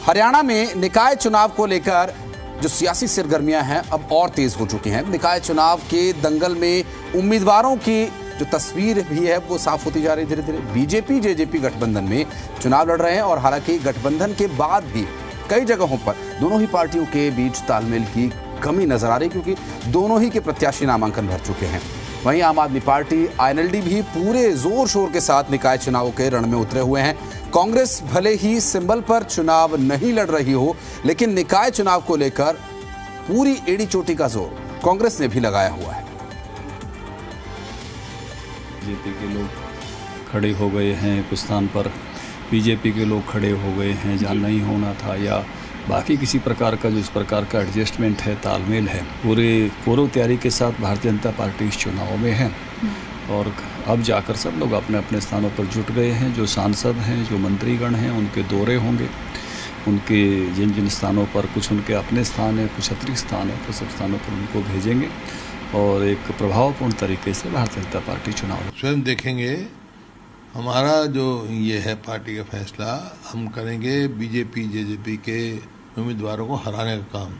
हरियाणा में निकाय चुनाव को लेकर जो सियासी सरगर्मियां हैं अब और तेज हो चुकी हैं। निकाय चुनाव के दंगल में उम्मीदवारों की जो तस्वीर भी है वो साफ होती जा रही है। धीरे धीरे बीजेपी जेजेपी गठबंधन में चुनाव लड़ रहे हैं और हालांकि गठबंधन के बाद भी कई जगहों पर दोनों ही पार्टियों के बीच तालमेल की कमी नजर आ रही, क्योंकि दोनों ही के प्रत्याशी नामांकन भर चुके हैं। वहीं आम आदमी पार्टी आईएनएलडी भी पूरे जोर शोर के साथ निकाय चुनाव के रण में उतरे हुए हैं। कांग्रेस भले ही सिंबल पर चुनाव नहीं लड़ रही हो, लेकिन निकाय चुनाव को लेकर पूरी एड़ी चोटी का जोर कांग्रेस ने भी लगाया हुआ है। बीजेपी के लोग खड़े हो गए हैं कुछ स्थान पर, बीजेपी के लोग खड़े हो गए हैं जहाँ नहीं होना था, या बाकी किसी प्रकार का जो इस प्रकार का एडजस्टमेंट है, तालमेल है, पूरे पूर्व तैयारी के साथ भारतीय जनता पार्टी इस चुनाव में है। और अब जाकर सब लोग अपने अपने स्थानों पर जुट गए हैं। जो सांसद हैं, जो मंत्रीगण हैं, उनके दौरे होंगे, उनके जिन जिन स्थानों पर कुछ उनके अपने स्थान है, कुछ अतिरिक्त स्थान है, तो सब स्थानों पर उनको भेजेंगे और एक प्रभावपूर्ण तरीके से भारतीय जनता पार्टी चुनाव स्वयं देखेंगे। हमारा जो ये है पार्टी का फैसला, हम करेंगे बीजेपी जेजेपी के उम्मीदवारों को हराने का काम।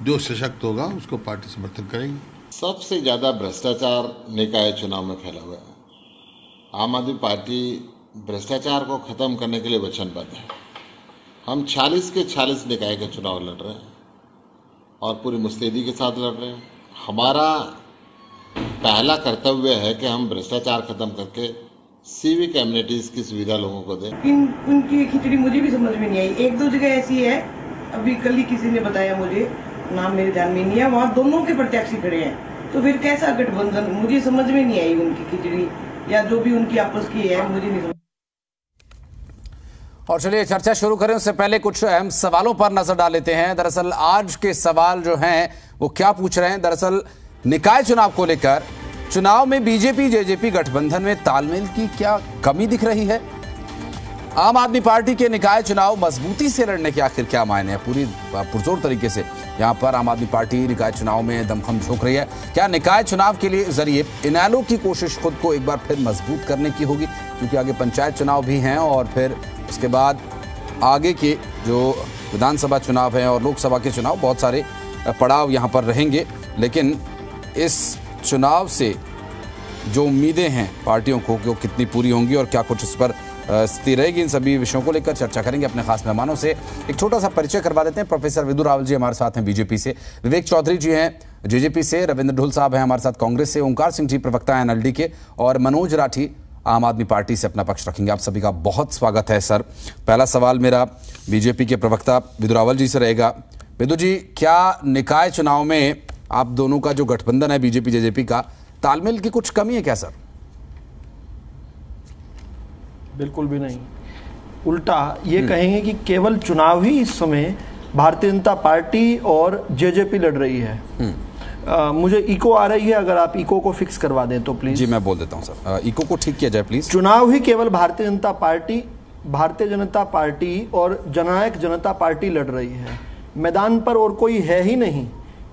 जो सशक्त होगा उसको पार्टी समर्थन करेगी। सबसे ज्यादा भ्रष्टाचार निकाय चुनाव में फैला हुआ है। आम आदमी पार्टी भ्रष्टाचार को खत्म करने के लिए वचनबद्ध है। हम 46 के 46 निकाय के चुनाव लड़ रहे हैं और पूरी मुस्तैदी के साथ लड़ रहे हैं। हमारा पहला कर्तव्य है कि हम भ्रष्टाचार खत्म करके सिविक एमिनिटीज की सुविधा लोगों को दें। उनकी खिचड़ी मुझे भी समझ में नहीं आई। एक दो जगह ऐसी है, अभी कल ही किसी ने बताया, मुझे नाम मेरे ध्यान में नहीं है, वहाँ दोनों के प्रत्याशी खड़े हैं, तो फिर कैसा गठबंधन? मुझे समझ में नहीं आई उनकी खिचड़ी, या जो भी उनकी आपस की है, मुझे नहीं समझ। और चलिए चर्चा शुरू करें उससे पहले कुछ अहम सवालों पर नजर डाल लेते हैं। दरअसल आज के सवाल जो हैं वो क्या पूछ रहे हैं? दरअसल निकाय चुनाव को लेकर चुनाव में बीजेपी जेजेपी गठबंधन में तालमेल की क्या कमी दिख रही है? आम आदमी पार्टी के निकाय चुनाव मजबूती से लड़ने के आखिर क्या मायने हैं? पूरी पुरजोर तरीके से यहां पर आम आदमी पार्टी निकाय चुनाव में दमखम झोंक रही है। क्या निकाय चुनाव के लिए जरिए इनेलो की कोशिश खुद को एक बार फिर मजबूत करने की होगी, क्योंकि आगे पंचायत चुनाव भी हैं और फिर उसके बाद आगे के जो विधानसभा चुनाव हैं और लोकसभा के चुनाव, बहुत सारे पड़ाव यहाँ पर रहेंगे। लेकिन इस चुनाव से जो उम्मीदें हैं पार्टियों को कि वो कितनी पूरी होंगी और क्या कुछ इस पर स्थिति रहेगी, इन सभी विषयों को लेकर चर्चा करेंगे अपने खास मेहमानों से। एक छोटा सा परिचय करवा देते हैं। प्रोफेसर विदु रावल जी हमारे साथ हैं बीजेपी से, विवेक चौधरी जी हैं जेजेपी से, रविंद्र ढुल साहब हैं हमारे साथ कांग्रेस से, ओंकार सिंह जी प्रवक्ता हैं एनएलडी के, और मनोज राठी आम आदमी पार्टी से अपना पक्ष रखेंगे। आप सभी का बहुत स्वागत है। सर, पहला सवाल मेरा बीजेपी के प्रवक्ता विदु रावल जी से रहेगा। विदु जी, क्या निकाय चुनाव में आप दोनों का जो गठबंधन है बीजेपी जेजेपी का, तालमेल की कुछ कमी है क्या सर? बिल्कुल भी नहीं। उल्टा ये कहेंगे कि केवल चुनाव ही इस समय भारतीय जनता पार्टी और जेजेपी लड़ रही है। मुझे इको आ रही है, अगर आप इको को फिक्स करवा दें तो प्लीज। जी मैं बोल देता हूं सर, इको को ठीक किया जाए प्लीज। चुनाव ही केवल भारतीय जनता पार्टी और जननायक जनता पार्टी लड़ रही है। मैदान पर और कोई है ही नहीं।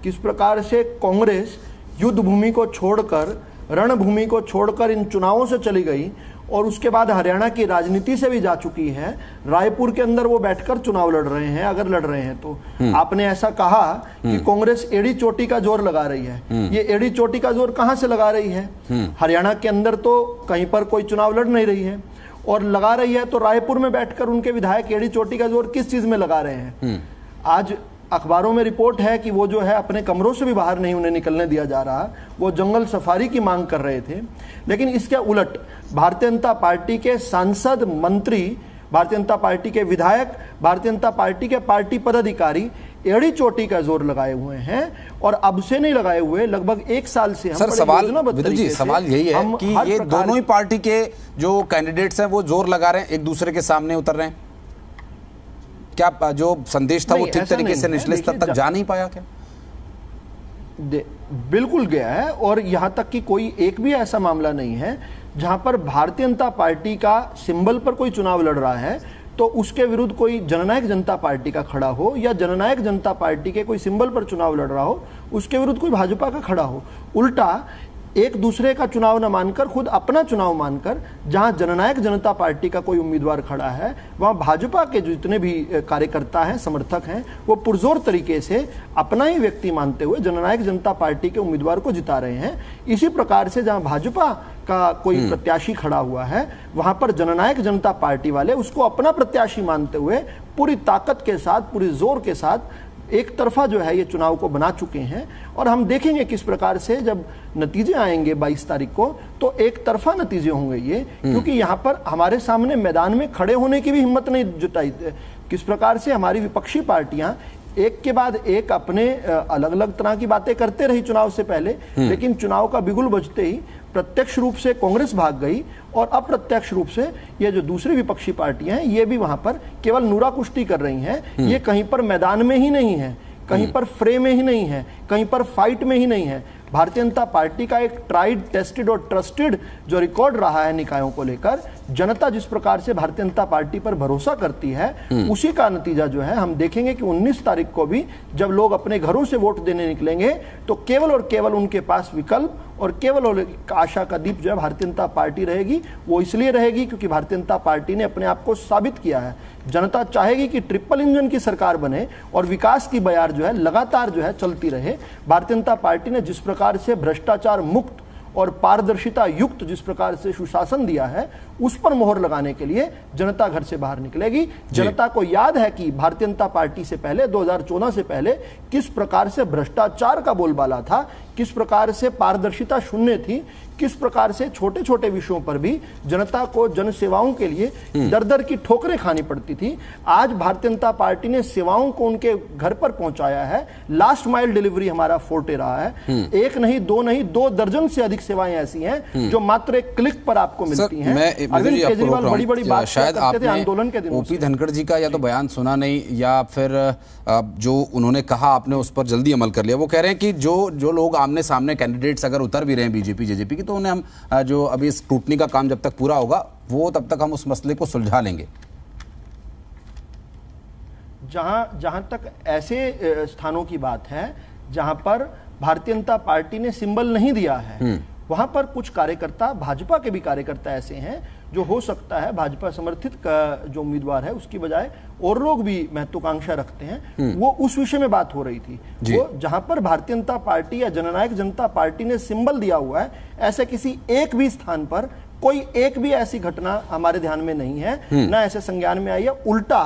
किस प्रकार से कांग्रेस युद्ध भूमि को छोड़कर, रणभूमि को छोड़कर इन चुनावों से चली गई और उसके बाद हरियाणा की राजनीति से भी जा चुकी है। रायपुर के अंदर वो बैठकर चुनाव लड़ रहे हैं, अगर लड़ रहे हैं तो। आपने ऐसा कहा कि कांग्रेस एड़ी चोटी का जोर लगा रही है। ये एड़ी चोटी का जोर कहां से लगा रही है? हरियाणा के अंदर तो कहीं पर कोई चुनाव लड़ नहीं रही है, और लगा रही है तो रायपुर में बैठकर उनके विधायक एड़ी चोटी का जोर किस चीज में लगा रहे हैं? आज अखबारों में रिपोर्ट है कि वो जो है अपने कमरों से भी बाहर नहीं उन्हें निकलने दिया जा रहा, वो जंगल सफारी की मांग कर रहे थे। लेकिन इसके उलट भारतीय जनता पार्टी के सांसद, मंत्री, भारतीय जनता पार्टी के विधायक, भारतीय जनता पार्टी के पार्टी पदाधिकारी एड़ी चोटी का जोर लगाए हुए हैं, और अब से नहीं लगाए हुए, लगभग एक साल से। सर सवाल विदु जी, सवाल यही है कि ये दोनों ही पार्टी के जो कैंडिडेट्स हैं वो जोर लगा रहे हैं, एक दूसरे के सामने उतर रहे हैं। क्या जो संदेश था वो ठीक तरीके से निचले स्तर तक जा नहीं पाया क्या? बिल्कुल गया है, और यहां तक कि कोई एक भी ऐसा मामला नहीं है जहां पर भारतीय जनता पार्टी का सिंबल पर कोई चुनाव लड़ रहा है तो उसके विरुद्ध कोई जननायक जनता पार्टी का खड़ा हो, या जननायक जनता पार्टी के कोई सिंबल पर चुनाव लड़ रहा हो उसके विरुद्ध कोई भाजपा का खड़ा हो। उल्टा एक दूसरे का चुनाव न मानकर खुद अपना चुनाव मानकर जहां जननायक जनता पार्टी का कोई उम्मीदवार खड़ा है, वहां भाजपा के जितने भी कार्यकर्ता हैं, समर्थक हैं, वो पुरजोर तरीके से अपना ही व्यक्ति मानते हुए जननायक जनता पार्टी के उम्मीदवार को जिता रहे हैं। इसी प्रकार से जहां भाजपा का कोई प्रत्याशी खड़ा हुआ है, वहां पर जननायक जनता पार्टी वाले उसको अपना प्रत्याशी मानते हुए पूरी ताकत के साथ, पूरी जोर के साथ एक तरफा जो है ये चुनाव को बना चुके हैं। और हम देखेंगे किस प्रकार से जब नतीजे आएंगे 22 तारीख को, तो एक तरफा नतीजे होंगे ये, क्योंकि यहां पर हमारे सामने मैदान में खड़े होने की भी हिम्मत नहीं जुटाई। किस प्रकार से हमारी विपक्षी पार्टियां एक के बाद एक अपने अलग अलग तरह की बातें करते रही चुनाव से पहले, लेकिन चुनाव का बिगुल बजते ही प्रत्यक्ष रूप से कांग्रेस भाग गई और अप्रत्यक्ष रूप से ये जो दूसरी विपक्षी पार्टियां हैं ये भी वहां पर केवल नूरा कुश्ती कर रही हैं। ये कहीं पर मैदान में ही नहीं है, कहीं पर फ्रे में ही नहीं है, कहीं पर फाइट में ही नहीं है। भारतीय जनता पार्टी का एक ट्राइड, टेस्टेड और ट्रस्टेड जो रिकॉर्ड रहा है निकायों को लेकर, जनता जिस प्रकार से भारतीय जनता पार्टी पर भरोसा करती है, उसी का नतीजा जो है हम देखेंगे कि 19 तारीख को भी जब लोग अपने घरों से वोट देने निकलेंगे तो केवल और केवल उनके पास विकल्प और केवल और आशा का दीप जो है भारतीय जनता पार्टी रहेगी। वो इसलिए रहेगी क्योंकि भारतीय जनता पार्टी ने अपने आप को साबित किया है। जनता चाहेगी कि ट्रिपल इंजन की सरकार बने और विकास की बयार जो है लगातार जो है चलती रहे। भारतीय जनता पार्टी ने जिस प्रकार से भ्रष्टाचार मुक्त और पारदर्शिता युक्त जिस प्रकार से सुशासन दिया है, उस पर मोहर लगाने के लिए जनता घर से बाहर निकलेगी। जनता को याद है कि भारतीय जनता पार्टी से पहले 2014 से पहले किस प्रकार से भ्रष्टाचार का बोलबाला था, किस प्रकार से पारदर्शिता शून्य थी, किस प्रकार से छोटे छोटे विषयों पर भी जनता को जन सेवाओं के लिए दर दर की ठोकरें खानी पड़ती थी। आज भारतीय जनता पार्टी ने सेवाओं को उनके घर पर पहुंचाया है। लास्ट माइल डिलीवरी हमारा फोर्टे रहा है। एक नहीं, दो नहीं, 2 दर्जन से अधिक सेवाएं ऐसी हैं जो मात्र एक क्लिक पर आपको मिलती हैं। अरविंद केजरीवाल बड़ी बड़ी बात शायद करते थे आंदोलन के दिनों। ओपी धनखड़ जी का या तो बयान सुना नहीं या फिर जो उन्होंने कहा आपने उस पर जल्दी अमल कर लिया। वो कह रहे हैं कि जो लोग आमने सामने कैंडिडेट्स अगर उतर भी रहे हैं बीजेपी जेजेपी की, तो उन्हें हम जो अभी स्क्रूटनी का काम जब तक पूरा होगा वो तब तक हम उस मसले को सुलझा लेंगे। जहां तक ऐसे स्थानों की बात है जहां पर भारतीय जनता पार्टी ने सिंबल नहीं दिया है, वहां पर कुछ कार्यकर्ता, भाजपा के भी कार्यकर्ता ऐसे हैं जो हो सकता है भाजपा समर्थित का जो उम्मीदवार है उसकी बजाय और लोग भी महत्वाकांक्षा रखते हैं। वो उस विषय में बात हो रही थी। वो जहां पर भारतीय जनता पार्टी या जननायक जनता पार्टी ने सिंबल दिया हुआ है, ऐसे किसी एक भी स्थान पर कोई एक भी ऐसी घटना हमारे ध्यान में नहीं है, ना ऐसे संज्ञान में आई है। उल्टा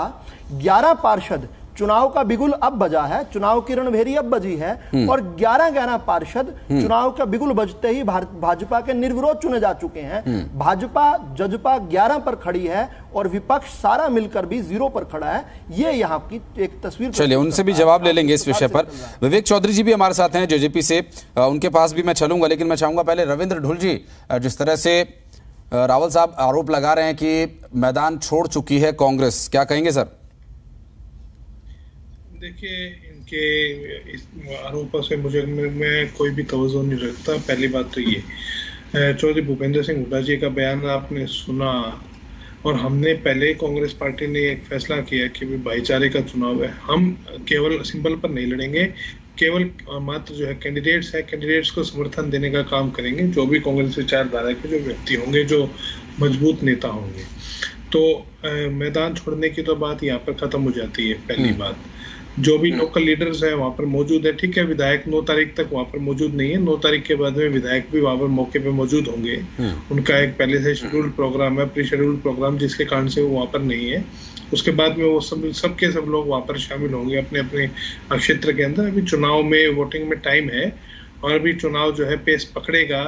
11 पार्षद, चुनाव का बिगुल अब बजा है, चुनाव की रणभेरी अब बजी है और 11 पार्षद चुनाव का बिगुल बजते ही भाजपा के निर्विरोध चुने जा चुके हैं। भाजपा जजपा 11 पर खड़ी है और विपक्ष सारा मिलकर भी 0 पर खड़ा है। ये यहाँ की एक तस्वीर। चलिए उनसे भी जवाब ले लेंगे इस विषय पर। विवेक चौधरी जी भी हमारे साथ हैं जेजेपी से, उनके पास भी मैं चलूंगा, लेकिन मैं चाहूंगा पहले रविंद्र ढुल जी, जिस तरह से रावल साहब आरोप लगा रहे हैं कि मैदान छोड़ चुकी है कांग्रेस, क्या कहेंगे सर? देखिए, इनके इस आरोपों से मैं कोई भी तवज्जो नहीं रखता। पहली बात तो ये, चौधरी भूपेंद्र सिंह हुड्डा जी का बयान आपने सुना और हमने पहले कांग्रेस पार्टी ने एक फैसला किया कि भाईचारे का चुनाव है, हम केवल सिंबल पर नहीं लड़ेंगे, केवल मात्र जो है कैंडिडेट्स को समर्थन देने का काम करेंगे, जो भी कांग्रेस विचारधारा के जो व्यक्ति होंगे, जो मजबूत नेता होंगे। तो मैदान छोड़ने की तो बात यहाँ पर खत्म हो जाती है। पहली बात, जो भी लोकल लीडर्स है वहाँ पर मौजूद है, ठीक है। विधायक 9 तारीख तक वहाँ पर मौजूद नहीं है, 9 तारीख के बाद में विधायक भी वहाँ पर मौके पे मौजूद होंगे। उनका एक पहले से शेड्यूल्ड प्रोग्राम है, प्री शेड्यूल्ड प्रोग्राम, जिसके कारण से वो वहाँ पर नहीं है। उसके बाद में वो सब लोग वहाँ पर शामिल होंगे अपने अपने क्षेत्र के अंदर। अभी चुनाव में वोटिंग में टाइम है और अभी चुनाव जो है पेस पकड़ेगा।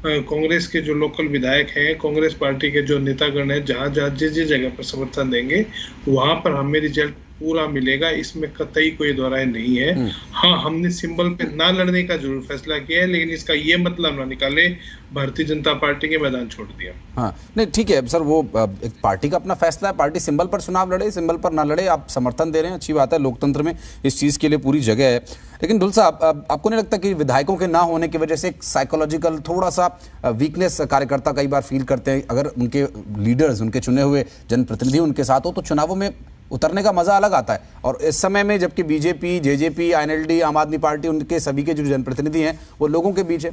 कांग्रेस के जो लोकल विधायक हैं, कांग्रेस पार्टी के जो नेतागण हैं, जहाँ जिस जगह पर समर्थन देंगे वहां पर हमें रिजल्ट पूरा मिलेगा, इसमें कतई कोई दो राय नहीं है। हाँ, हमने सिंबल पे ना लड़ने का जरूर फैसला किया है, लेकिन इसका ये मतलब ना निकाले भारतीय जनता पार्टी के मैदान छोड़ दिया। हाँ, नहीं ठीक है सर, वो एक पार्टी का अपना फैसला है, पार्टी सिंबल पर चुनाव लड़े, सिंबल पर ना लड़े, आप समर्थन दे रहे हैं, अच्छी बात है, लोकतंत्र में इस चीज के लिए पूरी जगह है। लेकिन ढुल साहब, आपको नहीं लगता कि विधायकों के ना होने की वजह से एक साइकोलॉजिकल थोड़ा सा वीकनेस कार्यकर्ता कई बार फील करते हैं? अगर उनके लीडर्स, उनके चुने हुए जनप्रतिनिधि उनके साथ हो तो चुनावों में उतरने का मजा अलग आता है। और इस समय में जबकि बीजेपी, जेजेपी, आईएनएलडी, आम आदमी पार्टी, उनके सभी के जो जनप्रतिनिधि हैं वो लोगों के बीच है।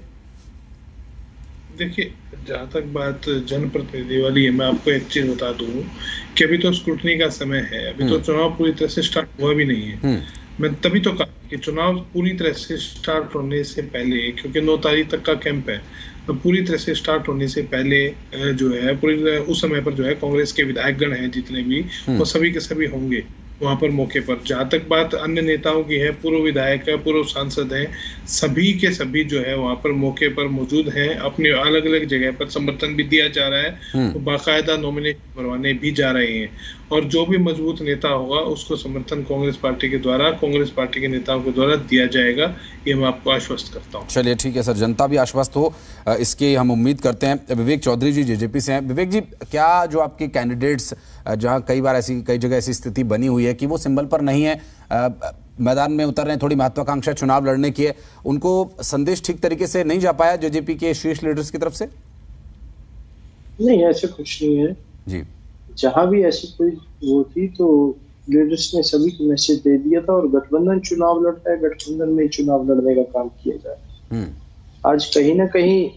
देखिए, जहाँ तक बात जनप्रतिनिधि वाली है, मैं आपको एक चीज बता दूं कि अभी तो स्क्रूटनी का समय है, अभी तो चुनाव पूरी तरह से स्टार्ट हुआ भी नहीं है। मैं तभी तो कहा कि चुनाव पूरी तरह से स्टार्ट होने से पहले, क्योंकि 9 तारीख तक का कैंप है, तो पूरी तरह से स्टार्ट होने से पहले जो है पूरी उस समय पर जो है कांग्रेस के विधायकगण हैं जितने भी, वो सभी के सभी होंगे वहां पर मौके पर। जहां तक बात अन्य नेताओं की है, पूर्व विधायक है, पूर्व सांसद हैं, सभी के सभी जो है वहां पर मौके पर मौजूद हैं। अपनी अलग अलग जगह पर समर्थन भी दिया जा रहा है, तो बाकायदा नॉमिनेशन भरवाने भी जा रहे हैं, और जो भी मजबूत नेता होगा उसको समर्थन कांग्रेस पार्टी के द्वारा, कांग्रेस पार्टी के नेताओं के द्वारा दिया जाएगा, ये मैं आपको आश्वस्त करता हूँ। चलिए ठीक है सर, जनता भी आश्वस्त हो इसकी हम उम्मीद करते हैं। विवेक चौधरी जी जेजेपी से हैं। विवेक जी, क्या जो आपके कैंडिडेट्स, जहां कई जगह ऐसी स्थिति बनी हुई है कि वो सिंबल पर नहीं है, मैदान में उतर रहे हैं, थोड़ी महत्वाकांक्षा चुनाव लड़ने की है, उनको संदेश ठीक तरीके से नहीं जा पाया जेजेपी के शीर्ष लीडर्स की तरफ से? नहीं, ऐसे कुछ नहीं है जी। जहां भी ऐसी कोई वो थी तो लीडर्स ने सभी को मैसेज दे दिया था, और गठबंधन चुनाव लड़ता है, गठबंधन में चुनाव लड़ने का काम किया जा रहा है। आज कहीं ना कहीं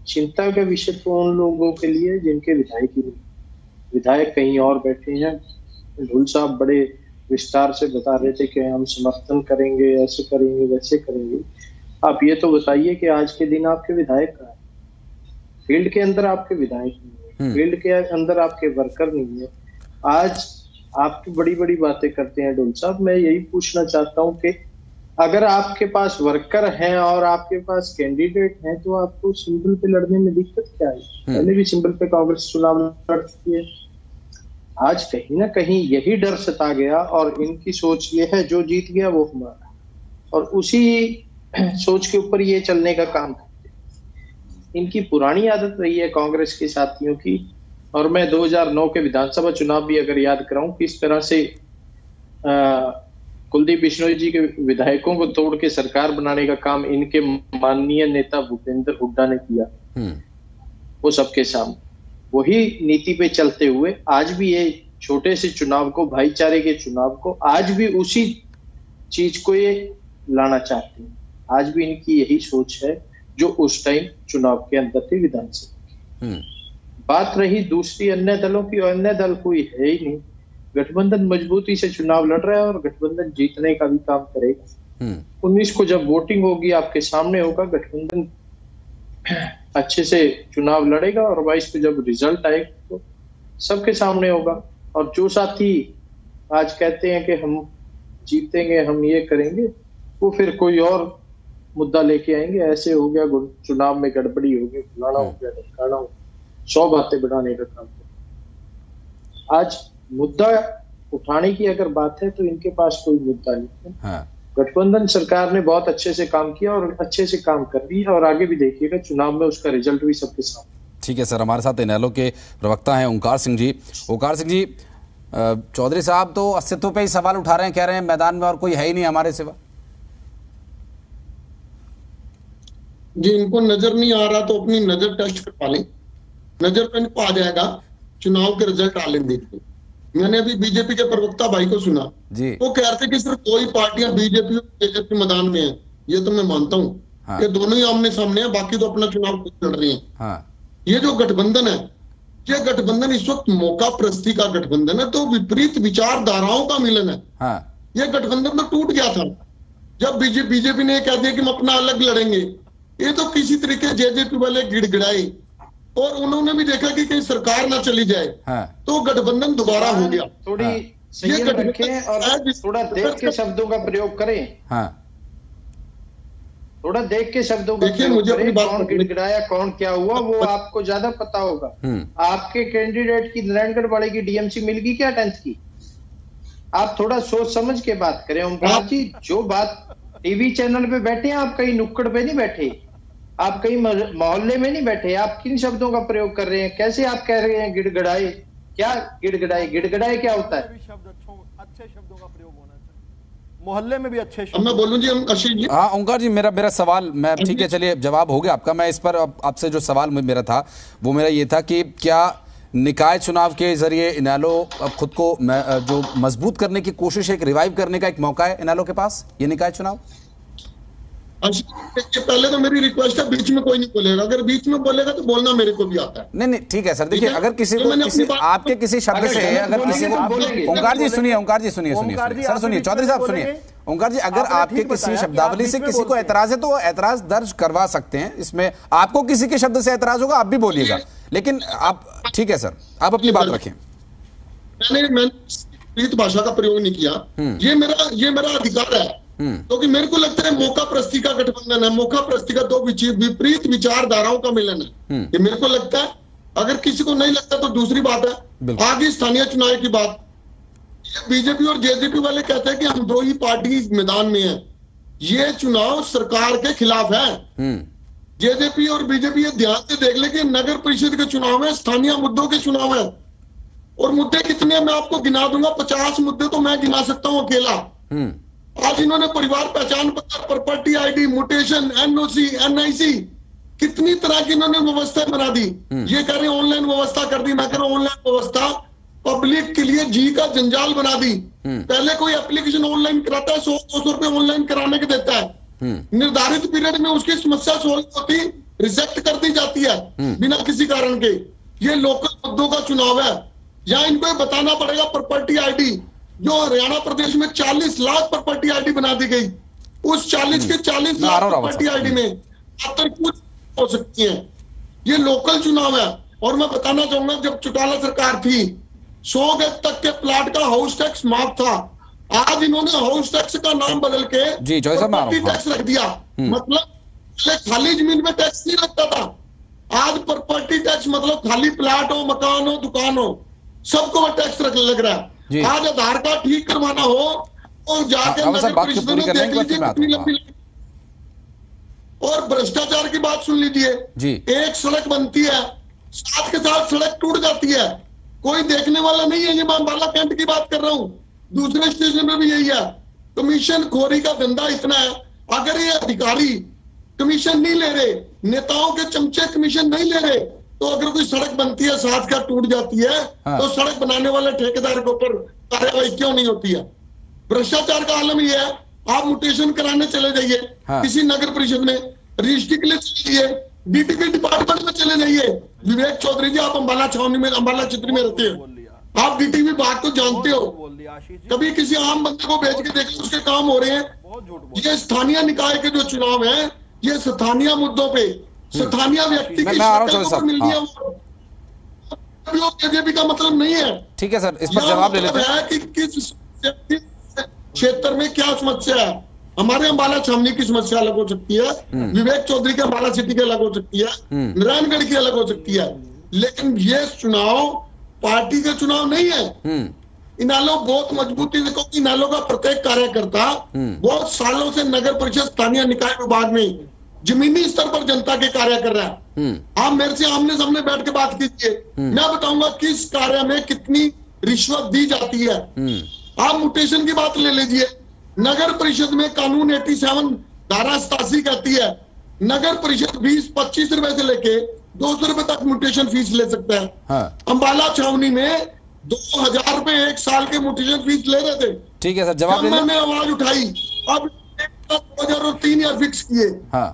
चिंता का विषय तो उन लोगों के लिए जिनके विधायक कहीं और बैठे हैं। ढुल साहब बड़े विस्तार से बता रहे थे कि हम समर्थन करेंगे, ऐसे करेंगे, वैसे करेंगे। आप ये तो बताइए कि आज के दिन आपके विधायक कहाँ है? फील्ड के अंदर आपके विधायक नहीं है, फील्ड के अंदर आपके वर्कर नहीं है। आज आप तो बड़ी बड़ी बातें करते हैं ढुल साहब, मैं यही पूछना चाहता हूँ कि अगर आपके पास वर्कर हैं और आपके पास कैंडिडेट हैं तो आपको सिंबल पे लड़ने में दिक्कत क्या है? पहले भी सिंबल पे कांग्रेस चुनाव लड़ चुकी है। आज कहीं ना कहीं यही डर सता गया, और इनकी सोच ये है जो जीत गया वो हमारा, और उसी सोच के ऊपर ये चलने का काम करते हैं। इनकी पुरानी आदत रही है कांग्रेस के साथियों की, और मैं 2009 के विधानसभा चुनाव भी अगर याद कराऊं, किस तरह से कुलदीप बिश्नोई जी के विधायकों को तोड़ के सरकार बनाने का काम इनके माननीय नेता भूपेंद्र हुड्डा ने किया, वो सबके सामने। वही नीति पे चलते हुए आज भी ये छोटे से चुनाव को, भाईचारे के चुनाव को, आज भी उसी चीज को ये लाना चाहते हैं। आज भी इनकी यही सोच है जो उस टाइम चुनाव के अंदर थी विधानसभा की। बात रही दूसरी अन्य दलों की, और अन्य दल कोई है ही नहीं। गठबंधन मजबूती से चुनाव लड़ रहा है और गठबंधन जीतने का भी काम करेगा। 19 को जब वोटिंग होगी आपके सामने होगा, गठबंधन अच्छे से चुनाव लड़ेगा, और 22 को जब रिजल्ट आएगा तो सबके सामने होगा। और जो साथी आज कहते हैं कि हम जीतेंगे, हम ये करेंगे, वो फिर कोई और मुद्दा लेके आएंगे। ऐसे हो गया चुनाव में गड़बड़ी हो गई, फलाना हो गया, ढमकाना हो, 100 बातें बढ़ाने का काम। आज मुद्दा उठाने की अगर बात है तो इनके पास कोई मुद्दा नहीं है। गठबंधन सरकार ने बहुत अच्छे से काम किया और अच्छे से काम कर रही है, और आगे भी देखिएगा चुनाव में उसका रिजल्ट भी सबके सामने। ठीक है सर, हमारे साथ इनेलो के प्रवक्ता हैं ओंकार सिंह जी। ओंकार सिंह जी, चौधरी साहब तो अस्तित्व पे ही सवाल उठा रहे हैं, कह रहे हैं मैदान में और कोई है ही नहीं हमारे सिवा। जी, इनको नजर नहीं आ रहा तो अपनी नजर टेस्ट करवा लें, नजर पे इनको आ जाएगा, चुनाव के रिजल्ट आ लें। देखिए, मैंने अभी बीजेपी के प्रवक्ता भाई को सुना जी, वो कह रहे थे कि सिर्फ दो ही पार्टियां बीजेपी और जेजेपी मैदान में है। ये तो मैं मानता हूँ कि दोनों ही आमने सामने है, बाकी तो अपना चुनाव खुद लड़ रहे हैं। ये जो गठबंधन है, ये गठबंधन इस वक्त मौका प्रस्ती का गठबंधन है, तो विपरीत विचारधाराओं का मिलन है। ये गठबंधन तो टूट गया था जब बीजेपी ने कह दिया कि हम अपना अलग लड़ेंगे। ये तो किसी तरीके जेजेपी वाले गिड़गिड़ाए, और उन्होंने भी देखा कि कहीं सरकार ना चली जाए, तो गठबंधन दोबारा हो गया। थोड़ी संयम रखें और थोड़ा देख के शब्दों का प्रयोग करें। थोड़ा देख के शब्दों का प्रयोग करें। कौन गिड़गिड़ाया, कौन क्या हुआ, वो आपको ज्यादा पता होगा। आपके कैंडिडेट की नारायणगढ़ वाले की डीएमसी मिल गई क्या 10th की? आप थोड़ा सोच समझ के बात करें ओमकार जी। जो बात टीवी चैनल पे बैठे हैं, आप कहीं नुक्कड़ पे नहीं बैठे, आप कहीं मोहल्ले में नहीं बैठे। आप किन शब्दों का प्रयोग कर रहे हैं? कैसे आप कह रहे हैं गिड़गिड़ाए? क्या गिड़गिड़ाए? गिड़गिड़ाए क्या होता है? अच्छे शब्दों का प्रयोग होना चाहिए, मोहल्ले में भी अच्छे शब्द। मैं बोलूं जी, हम आशीष जी। हाँ ओंकार जी, मेरा सवाल, मैं ठीक है चलिए जवाब हो गया आपका। मैं इस पर आपसे जो सवाल मेरा था वो मेरा ये था कि क्या निकाय चुनाव के जरिए इनेलो अब खुद को जो मजबूत करने की कोशिश है, एक रिवाइव करने का एक मौका है इनेलो के पास, ये निकाय चुनाव? पहले तो मेरी रिक्वेस्ट है, बीच में कोई नहीं बोलेगा, अगर बीच में बोलेगा तो बोलना मेरे को भी आता है। नहीं ठीक है सर, देखिए अगर किसी को आपके किसी शब्द से अगर किसी को, ओंकार जी सुनिए, ओंकार जी सुनिए सर, सुनिए चौधरी साहब सुनिए, ओंकार जी अगर आपके किसी शब्दावली से किसी को ऐतराज है तो वो ऐतराज दर्ज करवा सकते हैं, इसमें आपको किसी के शब्द से ऐतराज होगा आप भी बोलिएगा, लेकिन आप ठीक है सर आप अपनी बात रखें। मैंने विपरीत भाषा का प्रयोग नहीं किया, ये मेरा अधिकार है, क्योंकि मेरे को लगता है मौका प्रस्ती का गठबंधन है, मौका प्रस्ती का दो विपरीत विचारधाराओं का मिलन है, ये मेरे को लगता है। अगर किसी को नहीं लगता तो दूसरी बात है। आगे स्थानीय चुनाव की बात, बीजेपी और जेजेपी वाले कहते हैं कि हम दो ही पार्टी मैदान में हैं, ये चुनाव सरकार के खिलाफ है। जेजेपी और बीजेपी ये ध्यान से देख ले कि नगर परिषद के चुनाव है, स्थानीय मुद्दों के चुनाव है, और मुद्दे कितने मैं आपको गिना दूंगा, 50 मुद्दे तो मैं गिना सकता हूं अकेला। आज इन्होंने परिवार पहचान पत्र, property ID, mutation, NOC, NIC, कितनी तरह की इन्होंने व्यवस्था बना दी। ये कह रहे ऑनलाइन व्यवस्था कर दी, मैं कह रहा हूं ऑनलाइन व्यवस्था पब्लिक के लिए जी का जंजाल बना दी। पहले कोई एप्लीकेशन ऑनलाइन कराता है 100-200 रुपए ऑनलाइन कराने के देता है, निर्धारित पीरियड में उसकी समस्या सोल्व होती, रिजेक्ट कर दी जाती है बिना किसी कारण के। ये लोकल मुद्दों का चुनाव है, या इनको बताना पड़ेगा प्रॉपर्टी आईडी, जो हरियाणा प्रदेश में 40 लाख प्रॉपर्टी आईडी बना दी गई, उस 40 के 40 लाख प्रॉपर्टी आईडी में मात्र कुछ हो सकती है। ये लोकल चुनाव है। और मैं बताना चाहूंगा, जब चौटाला सरकार थी 100 गज तक के प्लाट का हाउस टैक्स माफ था, आज इन्होंने हाउस टैक्स का नाम बदल के प्रॉपर्टी टैक्स रख दिया। मतलब खाली जमीन में टैक्स नहीं लगता था, आज प्रॉपर्टी टैक्स मतलब खाली प्लाट हो, मकान हो, दुकान हो, सबको टैक्स लग रहा है। आज आधार कार्ड ठीक करवाना हो तो जाके नगर परिषद में देख लीजिए कितनी लंबी। और भ्रष्टाचार की बात सुन लीजिए, एक सड़क बनती है, साथ के साथ सड़क टूट जाती है, कोई देखने वाला नहीं है। ये मैं अम्बाला कैंट की बात कर रहा हूँ, दूसरे स्टेशन में भी यही है। कमीशन खोरी का धंधा इतना है, अगर ये अधिकारी कमीशन नहीं ले रहे, नेताओं के चमचे कमीशन नहीं ले रहे, तो अगर कोई सड़क बनती है साथ का टूट जाती है, तो सड़क बनाने वाले ठेकेदार के ऊपर कार्रवाई क्यों नहीं होती है? भ्रष्टाचार का आलम यह है। आप म्यूटेशन कराने चले जाइए किसी नगर परिषद में, रजिस्ट्री के लिए चले जाइए, डीटीपी डिपार्टमेंट में चले जाइए। विवेक चौधरी जी, आप अम्बाला छावनी में, अम्बाला क्षेत्र में रहते हो, आप डीटीपी बात को जानते हो, कभी किसी आम बंदे को भेज के देखिए उसके काम हो रहे हैं। ये स्थानीय निकाय के जो चुनाव है, ये स्थानीय मुद्दों पे स्थानीय व्यक्ति की शक्ल को मिल गया, बीजेपी का मतलब नहीं है। ठीक है सर, इस पर जवाब ले लेते हैं कि किस क्षेत्र में क्या समस्या है। हमारे अम्बाला छावनी की समस्या अलग हो सकती है, विवेक चौधरी के अम्बाला सिटी की अलग हो सकती है, नारायणगढ़ की अलग हो सकती है, लेकिन ये चुनाव पार्टी का चुनाव नहीं है। इनालो बहुत मजबूती से, क्योंकि इनालो का प्रत्येक कार्यकर्ता बहुत सालों से नगर परिषद स्थानीय निकाय विभाग में जमीनी स्तर पर जनता के कार्य कर रहा है। आप मेरे से आमने सामने बैठ के बात कीजिए, मैं बताऊंगा किस कार्य में कितनी रिश्वत दी जाती है। आप म्यूटेशन की बात ले लीजिए, नगर परिषद में कानून 87 धारा 87 कहती है नगर परिषद 20-25 रुपए से लेके 200 रुपए तक म्यूटेशन फीस ले सकता है। अम्बाला छावनी में 2000 रुपए एक साल के म्यूटेशन फीस ले रहे थे। ठीक है सर, जवाब मैंने आवाज उठाई, अब 2003 या फिक्स किए।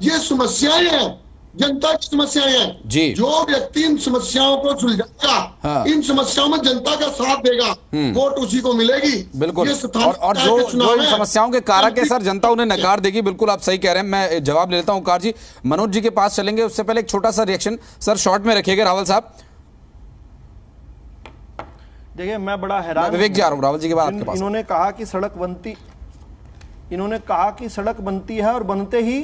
ये समस्याएं हैं, जनता की समस्याएं हैं जी। जो व्यक्ति इन समस्याओं को सुलझाएगा, इन समस्याओं में जनता का साथ देगा, वोट उसी को मिलेगी। बिल्कुल, और जो इन समस्याओं के कारक है सर, जनता उन्हें नकार देगी। बिल्कुल आप सही कह रहे हैं। मैं जवाब ले लेता हूं ओंकार जी, मनोज जी के पास चलेंगे, उससे पहले एक छोटा सा रिएक्शन सर शॉर्ट में रखिएगा। रावल साहब, देखिए मैं बड़ा हैरान, विवेक जी आ रहा हूं रावल जी के बाद आपके पास। इन्होंने कहा कि सड़क बनती है और बनते ही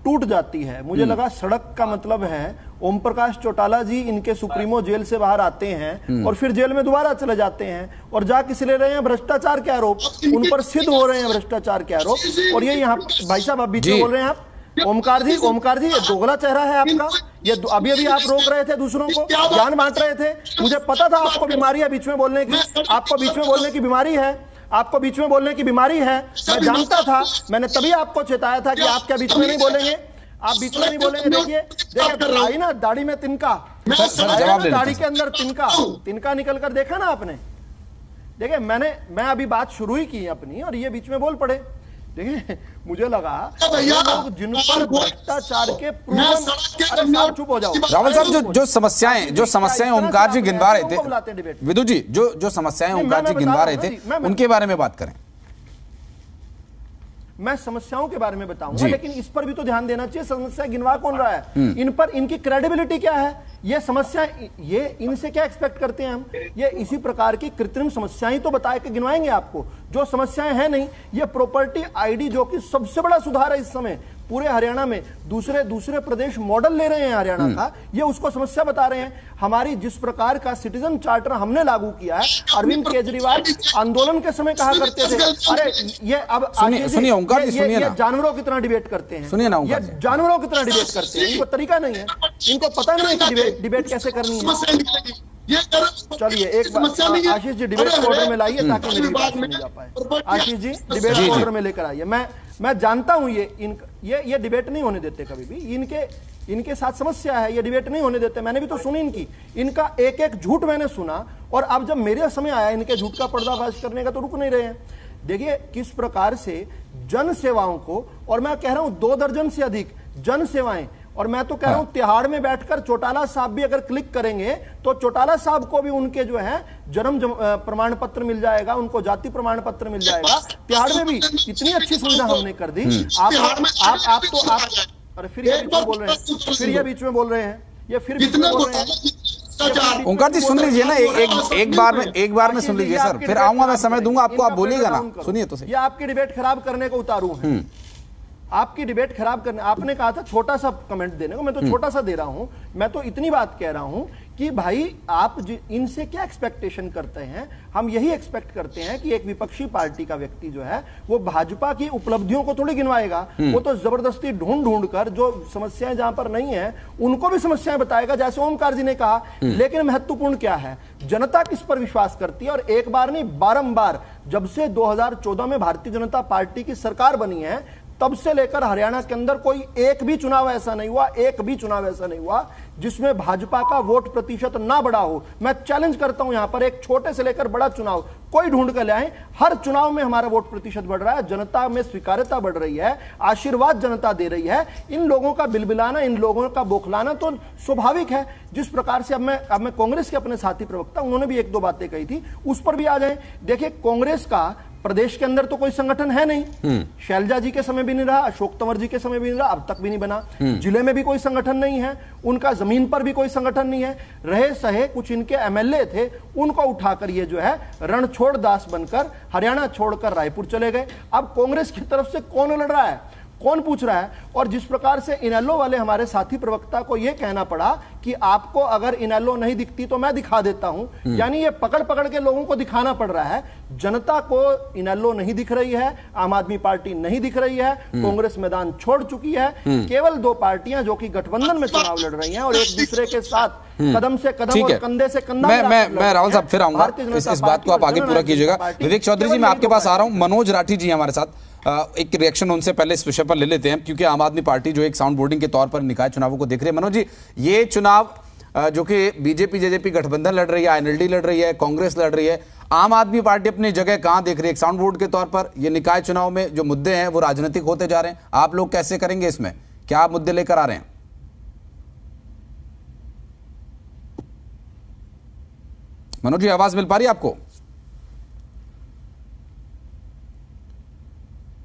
टूट जाती है। मुझे लगा सड़क का मतलब है ओम प्रकाश चौटाला जी इनके सुप्रीमो जेल से बाहर आते हैं और फिर जेल में दोबारा चले जाते हैं और जा किस ले रहे हैं भ्रष्टाचार के आरोप, उन पर सिद्ध हो रहे हैं भ्रष्टाचार के आरोप। और ये यहाँ भाई साहब आप बीच में बोल रहे हैं आप, ओमकार जी ये दोगला चेहरा है आपका। ये अभी आप रोक रहे थे दूसरों को, ज्ञान बांट रहे थे। मुझे पता था आपको बीमारी है बीच में बोलने की, आपको बीच में बोलने की बीमारी है, आपको बीच में बोलने की बीमारी है। मैं जानता था, मैंने तभी आपको चेताया था कि आप क्या बीच में नहीं बोलेंगे, आप बीच में नहीं बोलेंगे। देखिए आई ना दाढ़ी में तिनका, दाढ़ी के अंदर तिनका निकल कर देखा ना आपने। देखिए मैं अभी बात शुरू ही की अपनी और ये बीच में बोल पड़े। देखिए मुझे लगा लोग जिन पर भ्रष्टाचार के चुप हो जाओ रावल साहब, जो समस्याएं ओमकार जी गिनवा रहे थे, विदु जी जो समस्याएं ओमकार जी गिनवा रहे थे उनके बारे में बात करें। मैं समस्याओं के बारे में बताऊंगा, लेकिन इस पर भी तो ध्यान देना चाहिए समस्या गिनवा कौन रहा है, इन पर इनकी क्रेडिबिलिटी क्या है, ये समस्या ये इनसे क्या एक्सपेक्ट करते हैं हम। ये इसी प्रकार की कृत्रिम समस्याएं तो बता के गिनवाएंगे आपको, जो समस्याएं हैं नहीं। ये प्रॉपर्टी आईडी जो कि सबसे बड़ा सुधार है इस समय पूरे हरियाणा में, दूसरे प्रदेश मॉडल ले रहे हैं हरियाणा का, ये उसको समस्या बता रहे हैं। हमारी जिस प्रकार का सिटीजन चार्टर हमने लागू किया है, अरविंद केजरीवाल आंदोलन के समय कहा करते थे, अरे ये अब सुनिए ओमकार जी, सुनिए ये जानवरों की तरह डिबेट करते हैं, सुनिए ना ये जानवरों की तरह डिबेट करते हैं, इनको तरीका नहीं है, इनको पता नहीं है कि डिबेट कैसे करनी है। चलिए एक बार आशीष जी डिबेट ऑर्डर में लाइए ताकि मेरी बात सुनी जा पाए। आशीष जी डिबेट ऑर्डर में लेकर आइए। मैं जानता हूं ये डिबेट नहीं होने देते कभी भी, इनके साथ समस्या है, ये डिबेट नहीं होने देते। मैंने भी तो सुनी इनका एक एक झूठ मैंने सुना, और अब जब मेरे समय आया इनके झूठ का पर्दाफाश करने का तो रुक नहीं रहे हैं। देखिए किस प्रकार से जन सेवाओं को, और मैं कह रहा हूं 2 दर्जन से अधिक जन सेवाएं, और मैं तो कह रहा हूं तिहाड़ में बैठकर चौटाला साहब भी अगर क्लिक करेंगे तो चौटाला साहब को भी उनके जो है जन्म प्रमाण पत्र मिल जाएगा, उनको जाति प्रमाण पत्र मिल जाएगा। तिहाड़ में भी इतनी अच्छी सुविधा हमने कर दी। आप अरे फिर ये बीच में बोल रहे हैं, फिर ये बीच में बोल रहे हैं, ये फिर बीच में बोल रहे हैं। ओंकार जी सुन लीजिए ना, एक बार में सुन लीजिए सर, फिर आऊंगा मैं, समय दूंगा आपको, आप बोलिएगा ना, सुनिए तो सही। ये आपकी डिबेट खराब करने को उतारू है, आपकी डिबेट खराब करने। आपने कहा था छोटा सा कमेंट देने को, मैं तो छोटा सा दे रहा हूं। मैं तो इतनी बात कह रहा हूं कि भाई आप इनसे क्या एक्सपेक्टेशन करते हैं। हम यही एक्सपेक्ट करते हैं कि एक विपक्षी पार्टी का व्यक्ति जो है वो भाजपा की उपलब्धियों को थोड़ी गिनवाएगा, वो तो जबरदस्ती ढूंढ कर जो समस्याएं जहां पर नहीं है उनको भी समस्याएं बताएगा, जैसे ओमकार जी ने कहा। लेकिन महत्वपूर्ण क्या है, जनता किस पर विश्वास करती है। और एक बार नहीं बारंबार, जब से 2014 में भारतीय जनता पार्टी की सरकार बनी है तब से लेकर हरियाणा के अंदर एक भी चुनाव ऐसा नहीं हुआ जिसमें भाजपा का वोट प्रतिशत ना बढ़ा हो। मैं चैलेंज करता हूं यहां पर, एक छोटे से लेकर बड़ा चुनाव कोई ढूंढ कर ले आए, हर चुनाव में हमारा वोट प्रतिशत बढ़ रहा है, जनता में स्वीकार्यता बढ़ रही है, आशीर्वाद जनता दे रही है। इन लोगों का बिलबिलाना, इन लोगों का बौखलाना तो स्वाभाविक है। जिस प्रकार से अब मैं कांग्रेस के अपने साथी प्रवक्ता, उन्होंने भी 1-2 बातें कही थी, उस पर भी आ जाए। देखिए कांग्रेस का प्रदेश के अंदर तो कोई संगठन है नहीं, शैलजा जी के समय भी नहीं रहा, अशोक तंवर जी के समय भी नहीं रहा, अब तक भी नहीं बना। जिले में भी कोई संगठन नहीं है, उनका जमीन पर भी कोई संगठन नहीं है। रहे सहे कुछ इनके एमएलए थे, उनको उठाकर ये जो है रणछोड़ दास बनकर हरियाणा छोड़कर रायपुर चले गए। अब कांग्रेस की तरफ से कौन लड़ रहा है, कौन पूछ रहा है। और जिस प्रकार से इनेलो वाले हमारे साथी प्रवक्ता को यह कहना पड़ा कि आपको अगर इनेलो नहीं दिखती तो मैं दिखा देता हूं, यानी ये पकड़ के लोगों को दिखाना पड़ रहा है। जनता को इनेलो नहीं दिख रही है, आम आदमी पार्टी नहीं दिख रही है, कांग्रेस मैदान छोड़ चुकी है। केवल 2 पार्टियां जो कि गठबंधन में चुनाव लड़ रही हैं और एक दूसरे के साथ कदम से कदम और कंधे से कंधा। मैं राहुल साहब फिर आऊंगा, इस बात को आप आगे पूरा कीजिएगा। विवेक चौधरी जी मैं आपके पास आ रहा हूं। मनोज राठी जी हमारे साथ, एक रिएक्शन उनसे पहले इस विषय पर ले लेते हैं, क्योंकि आम आदमी पार्टी जो एक साउंड बोर्डिंग के तौर पर निकाय चुनावों को देख रही है। मनोज जी, ये चुनाव जो कि बीजेपी जेजेपी गठबंधन लड़ रही है, आईएनएलडी लड़ रही है, कांग्रेस लड़ रही है, आम आदमी पार्टी अपनी जगह कहां देख रही है? एक साउंड बोर्ड के तौर पर ये निकाय चुनाव में जो मुद्दे हैं वो राजनीतिक होते जा रहे हैं, आप लोग कैसे करेंगे इसमें? क्या आप मुद्दे लेकर आ रहे हैं? मनोज जी आवाज मिल पा रही है आपको?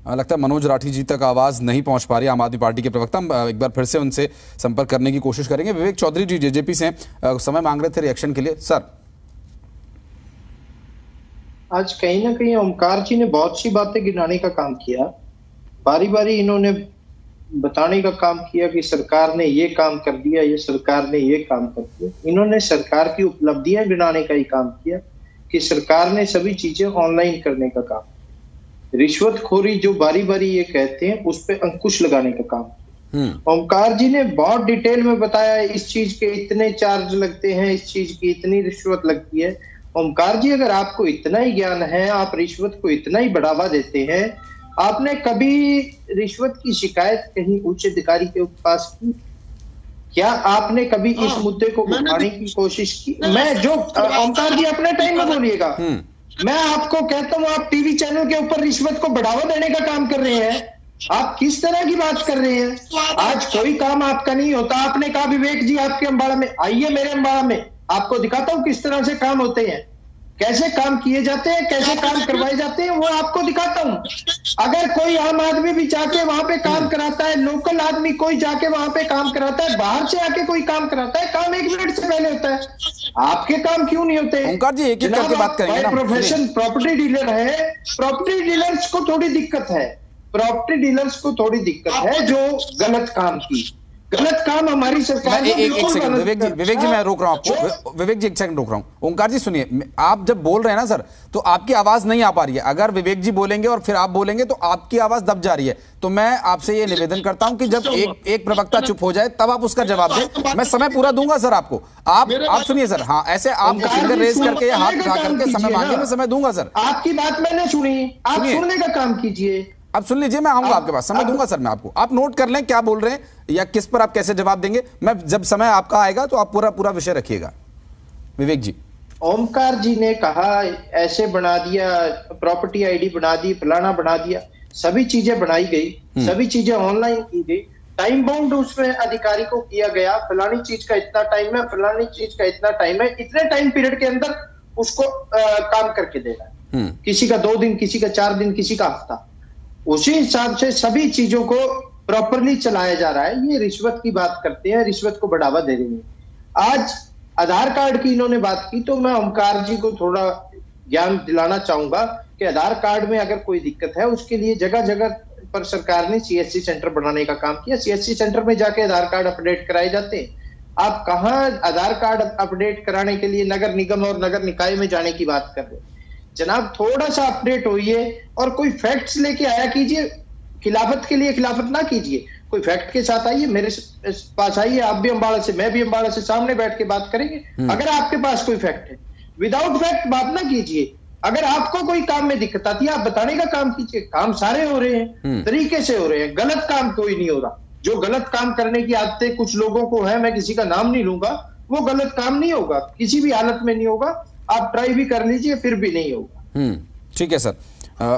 लगता है मनोज राठी जी तक आवाज नहीं पहुंच पा रही आम आदमी पार्टी के प्रवक्ता। एक बार फिर से उनसे संपर्क करने की कोशिश करेंगे। विवेक चौधरी जी जेजेपी से समय मांग रहे थे रिएक्शन के लिए। सर, आज कहीं ना कहीं ओमकार जी ने बहुत सी बातें गिनाने का काम किया, बारी बारी इन्होंने बताने का काम किया कि सरकार ने ये काम कर दिया, ये सरकार ने ये काम कर दिया। इन्होंने सरकार की उपलब्धियां गिनाने का ही काम किया कि सरकार ने सभी चीजें ऑनलाइन करने का काम, रिश्वतखोरी जो बारी बारी ये कहते हैं उस पे अंकुश लगाने का काम। ओमकार जी ने बहुत डिटेल में बताया इस चीज के इतने चार्ज लगते हैं, इस चीज की इतनी रिश्वत लगती है। ओमकार जी, अगर आपको इतना ही ज्ञान है, आप रिश्वत को इतना ही बढ़ावा देते हैं, आपने कभी रिश्वत की शिकायत कहीं उच्च अधिकारी के पास की? क्या आपने कभी इस मुद्दे को उठाने की कोशिश की? मैं जो ओमकार जी अपने टाइम में बोलिएगा, मैं आपको कहता हूँ, आप टीवी चैनल के ऊपर रिश्वत को बढ़ावा देने का काम कर रहे हैं। आप किस तरह की बात कर रहे हैं? आज कोई काम आपका नहीं होता। आपने कहा विवेक जी आपके अम्बाड़ा में आइए, मेरे अम्बाड़ा में आपको दिखाता हूँ किस तरह से काम होते हैं, कैसे काम किए जाते हैं, कैसे काम करवाए जाते हैं, वो आपको दिखाता हूं। अगर कोई आम आदमी भी जाके वहां पे काम कराता है, लोकल आदमी कोई जाके वहां पे काम कराता है, बाहर से आके कोई काम कराता है, काम 1 मिनट से पहले होता है। आपके काम क्यों नहीं होते? ओंकार जी एक करके बात करेंगे ना। प्रोफेशन प्रॉपर्टी डीलर है, प्रॉपर्टी डीलर्स को थोड़ी दिक्कत है, प्रॉपर्टी डीलर्स को थोड़ी दिक्कत है जो गलत काम की, गलत काम हमारी सरकार ने। एक सेकंड विवेक जी मैं रोक रहा हूं आपको। विवेक जी एक सेकंड रोक रहा हूं। ओंकार जी सुनिए, आप जब बोल रहे हैं ना सर, तो आपकी आवाज नहीं आ पा रही है। अगर विवेक जी बोलेंगे और फिर आप बोलेंगे तो आपकी आवाज दब जा रही है। तो मैं आपसे ये निवेदन करता हूं कि जब एक प्रवक्ता चुप हो जाए तब आप उसका जवाब दें। मैं समय पूरा दूंगा सर आपको। आप सुनिए सर। हाँ, ऐसे आप फिंगर रेज करके या हाथ उठा करके समय मांगे, मैं समय दूंगा सर। आपकी बात मैंने सुनी, आप सुनने का काम कीजिए। अब सुन लीजिए, मैं आऊंगा आपके पास, समय दूंगा सर मैं आपको। आप नोट कर लें क्या बोल रहे हैं या किस पर आप कैसे जवाब देंगे। मैं जब समय आपका आएगा तो आप पूरा विषय रखिएगा। विवेक जी। ओमकार जी ने कहा ऐसे बना दिया, प्रॉपर्टी आईडी बना दी, फलाना बना दिया, सभी चीजें बनाई गई, सभी चीजें ऑनलाइन की गई, टाइम बाउंड उसमें अधिकारी को किया गया, फलानी चीज का इतना टाइम है, फलानी चीज का इतना टाइम है, इतने टाइम पीरियड के अंदर उसको काम करके देना है। किसी का 2 दिन, किसी का 4 दिन, किसी का हफ्ता, उसी हिसाब से सभी चीजों को प्रॉपरली चलाया जा रहा है। ये रिश्वत की बात करते हैं, रिश्वत को बढ़ावा दे रहे हैं। आज आधार कार्ड की इन्होंने बात की, तो मैं ओमकार जी को थोड़ा ज्ञान दिलाना चाहूंगा कि आधार कार्ड में अगर कोई दिक्कत है, उसके लिए जगह जगह पर सरकार ने CSC सेंटर बनाने का काम किया। CSC सेंटर में जाके आधार कार्ड अपडेट कराए जाते हैं। आप कहाँ आधार कार्ड अपडेट कराने के लिए नगर निगम और नगर निकाय में जाने की बात कर रहे हैं? जनाब थोड़ा सा अपडेट होइए और कोई फैक्ट्स लेके आया कीजिए। खिलाफत के लिए खिलाफत ना कीजिए, कोई फैक्ट के साथ आइए, मेरे पास आइए, आप भी अम्बाड़ा से, मैं भी अम्बाड़ा से, सामने बैठ के बात करेंगे। अगर आपके पास कोई फैक्ट है, विदाउट फैक्ट बात ना कीजिए। अगर आपको कोई काम में दिक्कत आती है, आप बताने का काम कीजिए। काम सारे हो रहे हैं, तरीके से हो रहे हैं, गलत काम कोई नहीं हो रहा। जो गलत काम करने की आदतें कुछ लोगों को है, मैं किसी का नाम नहीं लूंगा, वो गलत काम नहीं होगा, किसी भी हालत में नहीं होगा। आप ट्राई भी कर लीजिए, फिर भी नहीं होगा। ठीक है सर।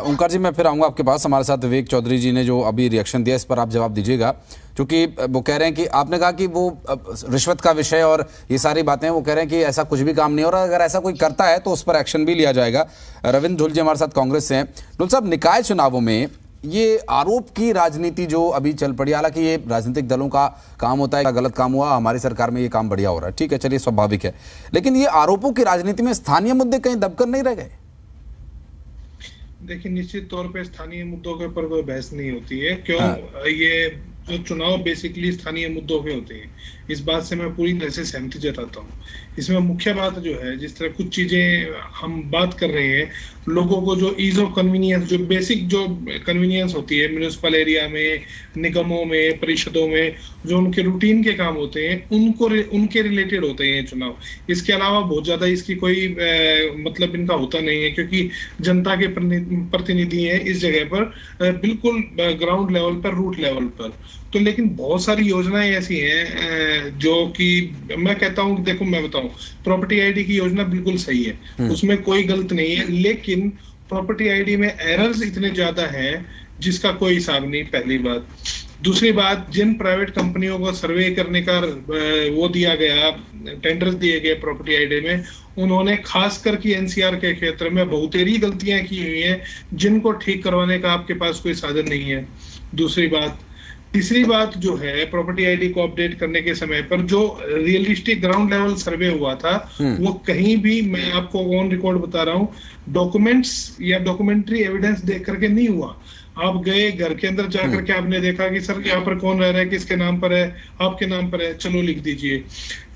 ओंकार जी मैं फिर आऊंगा आपके पास। हमारे साथ विवेक चौधरी जी ने जो अभी रिएक्शन दिया, इस पर आप जवाब दीजिएगा, क्योंकि वो कह रहे हैं कि आपने कहा कि वो रिश्वत का विषय और ये सारी बातें, वो कह रहे हैं कि ऐसा कुछ भी काम नहीं हो रहा, अगर ऐसा कोई करता है तो उस पर एक्शन भी लिया जाएगा। रविंद्र ढुल जी हमारे साथ कांग्रेस से हैं। ढुल साहब, निकाय चुनावों में ये आरोप की राजनीति जो अभी चल पड़ी, हालांकि ये राजनीतिक दलों का काम होता है, गलत काम हुआ, हमारी सरकार में ये काम बढ़िया हो रहा है, ठीक है, चलिए स्वाभाविक है, लेकिन ये आरोपों की राजनीति में स्थानीय मुद्दे कहीं दबकर नहीं रह गए? देखिए, निश्चित तौर पे स्थानीय मुद्दों के ऊपर कोई बहस नहीं होती है। क्यों? ये जो चुनाव बेसिकली स्थानीय मुद्दों पे होते हैं, इस बात से मैं पूरी तरह से सहमति जताता हूँ। इसमें मुख्य बात जो है, जिस तरह कुछ चीजें हम बात कर रहे हैं, लोगों को जो ईज ऑफ कन्वीनियंस, जो बेसिक जो कन्वीनियंस होती है म्युनिसिपल एरिया में, निगमों में, परिषदों में, जो उनके रूटीन के काम होते हैं, उनके रिलेटेड होते हैं चुनाव। इसके अलावा बहुत ज्यादा इसकी कोई मतलब इनका होता नहीं है, क्योंकि जनता के प्रतिनिधि हैं इस जगह पर, बिल्कुल ग्राउंड लेवल पर, रूट लेवल पर। तो लेकिन बहुत सारी योजनाएं ऐसी हैं जो कि मैं कहता हूं, देखो मैं बताऊं, प्रॉपर्टी आईडी की योजना बिल्कुल सही है, उसमें कोई गलत नहीं है, लेकिन प्रॉपर्टी आईडी में एरर्स इतने ज्यादा हैं जिसका कोई हिसाब नहीं, पहली बात। दूसरी बात, जिन प्राइवेट कंपनियों को सर्वे करने का वो दिया गया, टेंडर्स दिए गए प्रॉपर्टी आईडी में, उन्होंने खासकर की एनसीआर के क्षेत्र में बहुतेरी गलतियां की हुई हैं, जिनको ठीक करवाने का आपके पास कोई साधन नहीं है। दूसरी बात। तीसरी बात जो है, प्रॉपर्टी आईडी को अपडेट करने के समय पर जो रियलिस्टिक ग्राउंड लेवल सर्वे हुआ था, वो कहीं भी, मैं आपको ऑन रिकॉर्ड बता रहा हूँ, डॉक्यूमेंट्स या डॉक्यूमेंट्री एविडेंस देख करके नहीं हुआ। आप गए घर के अंदर जाकर के आपने देखा कि सर यहाँ पर कौन रह रहा है, किसके नाम पर है, आपके नाम पर है, चलो लिख दीजिए,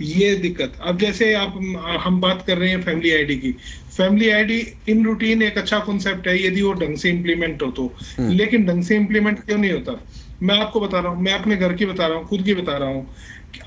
ये दिक्कत। अब जैसे हम बात कर रहे हैं फैमिली आईडी की, फैमिली आईडी इन रूटीन एक अच्छा कॉन्सेप्ट है यदि वो ढंग से इम्प्लीमेंट हो तो, लेकिन ढंग से इम्प्लीमेंट क्यों नहीं होता? मैं आपको बता रहा हूँ, मैं अपने घर की बता रहा हूँ, खुद की बता रहा हूँ,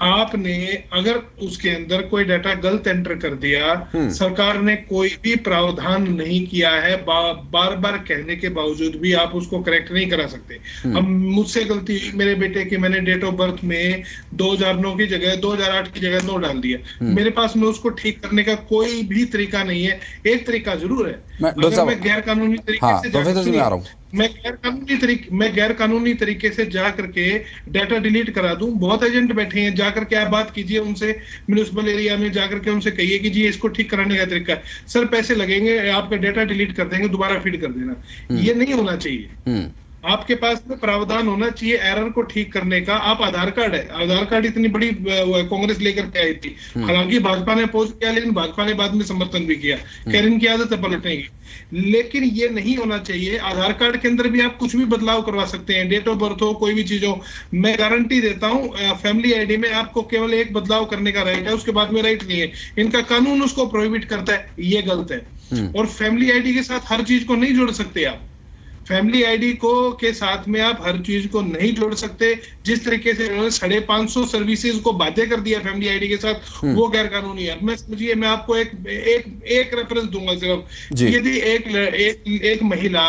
आपने अगर उसके अंदर कोई डाटा गलत एंटर कर दिया, सरकार ने कोई भी प्रावधान नहीं किया है, बार बार कहने के बावजूद भी आप उसको करेक्ट नहीं करा सकते। अब मुझसे गलती हुई मेरे बेटे की, मैंने डेट ऑफ बर्थ में 2009 की जगह 2008 की जगह 9 डाल दिया। मेरे पास में उसको ठीक करने का कोई भी तरीका नहीं है। एक तरीका जरूर है, अगर मैं गैर कानूनी तरीके से मैं गैर कानूनी तरीके से जा करके डाटा डिलीट करा दूं। बहुत एजेंट बैठे हैं, जा करके आप बात कीजिए उनसे, म्युनिसिपल एरिया में जा करके उनसे कहिए कि जी इसको ठीक कराने का तरीका है। सर पैसे लगेंगे, आपका डाटा डिलीट कर देंगे, दोबारा फीड कर देना। ये नहीं होना चाहिए। आपके पास में प्रावधान होना चाहिए एरर को ठीक करने का। आप आधार कार्ड है, आधार कार्ड इतनी बड़ी कांग्रेस लेकर के आई थी, हालांकि भाजपा ने अपोज किया, लेकिन भाजपा ने बाद में समर्थन भी किया। कैरिन की आदत है पलटने की, लेकिन ये नहीं होना चाहिए। आधार कार्ड के अंदर भी आप कुछ भी बदलाव करवा सकते हैं, डेट ऑफ बर्थ हो, कोई भी चीज हो। मैं गारंटी देता हूं फैमिली आईडी में आपको केवल एक बदलाव करने का राइट है, उसके बाद में राइट नहीं है। इनका कानून उसको प्रोहिबिट करता है, ये गलत है। और फैमिली आईडी के साथ हर चीज को नहीं जोड़ सकते आप। फैमिली आईडी को के साथ में आप हर चीज को नहीं जोड़ सकते। जिस तरीके से उन्होंने 550 सर्विसेज को बाध्य कर दिया फैमिली आईडी के साथ, वो गैर कानूनी है। मैं समझिए, मैं आपको एक रेफरेंस दूंगा सिर्फ। यदि एक महिला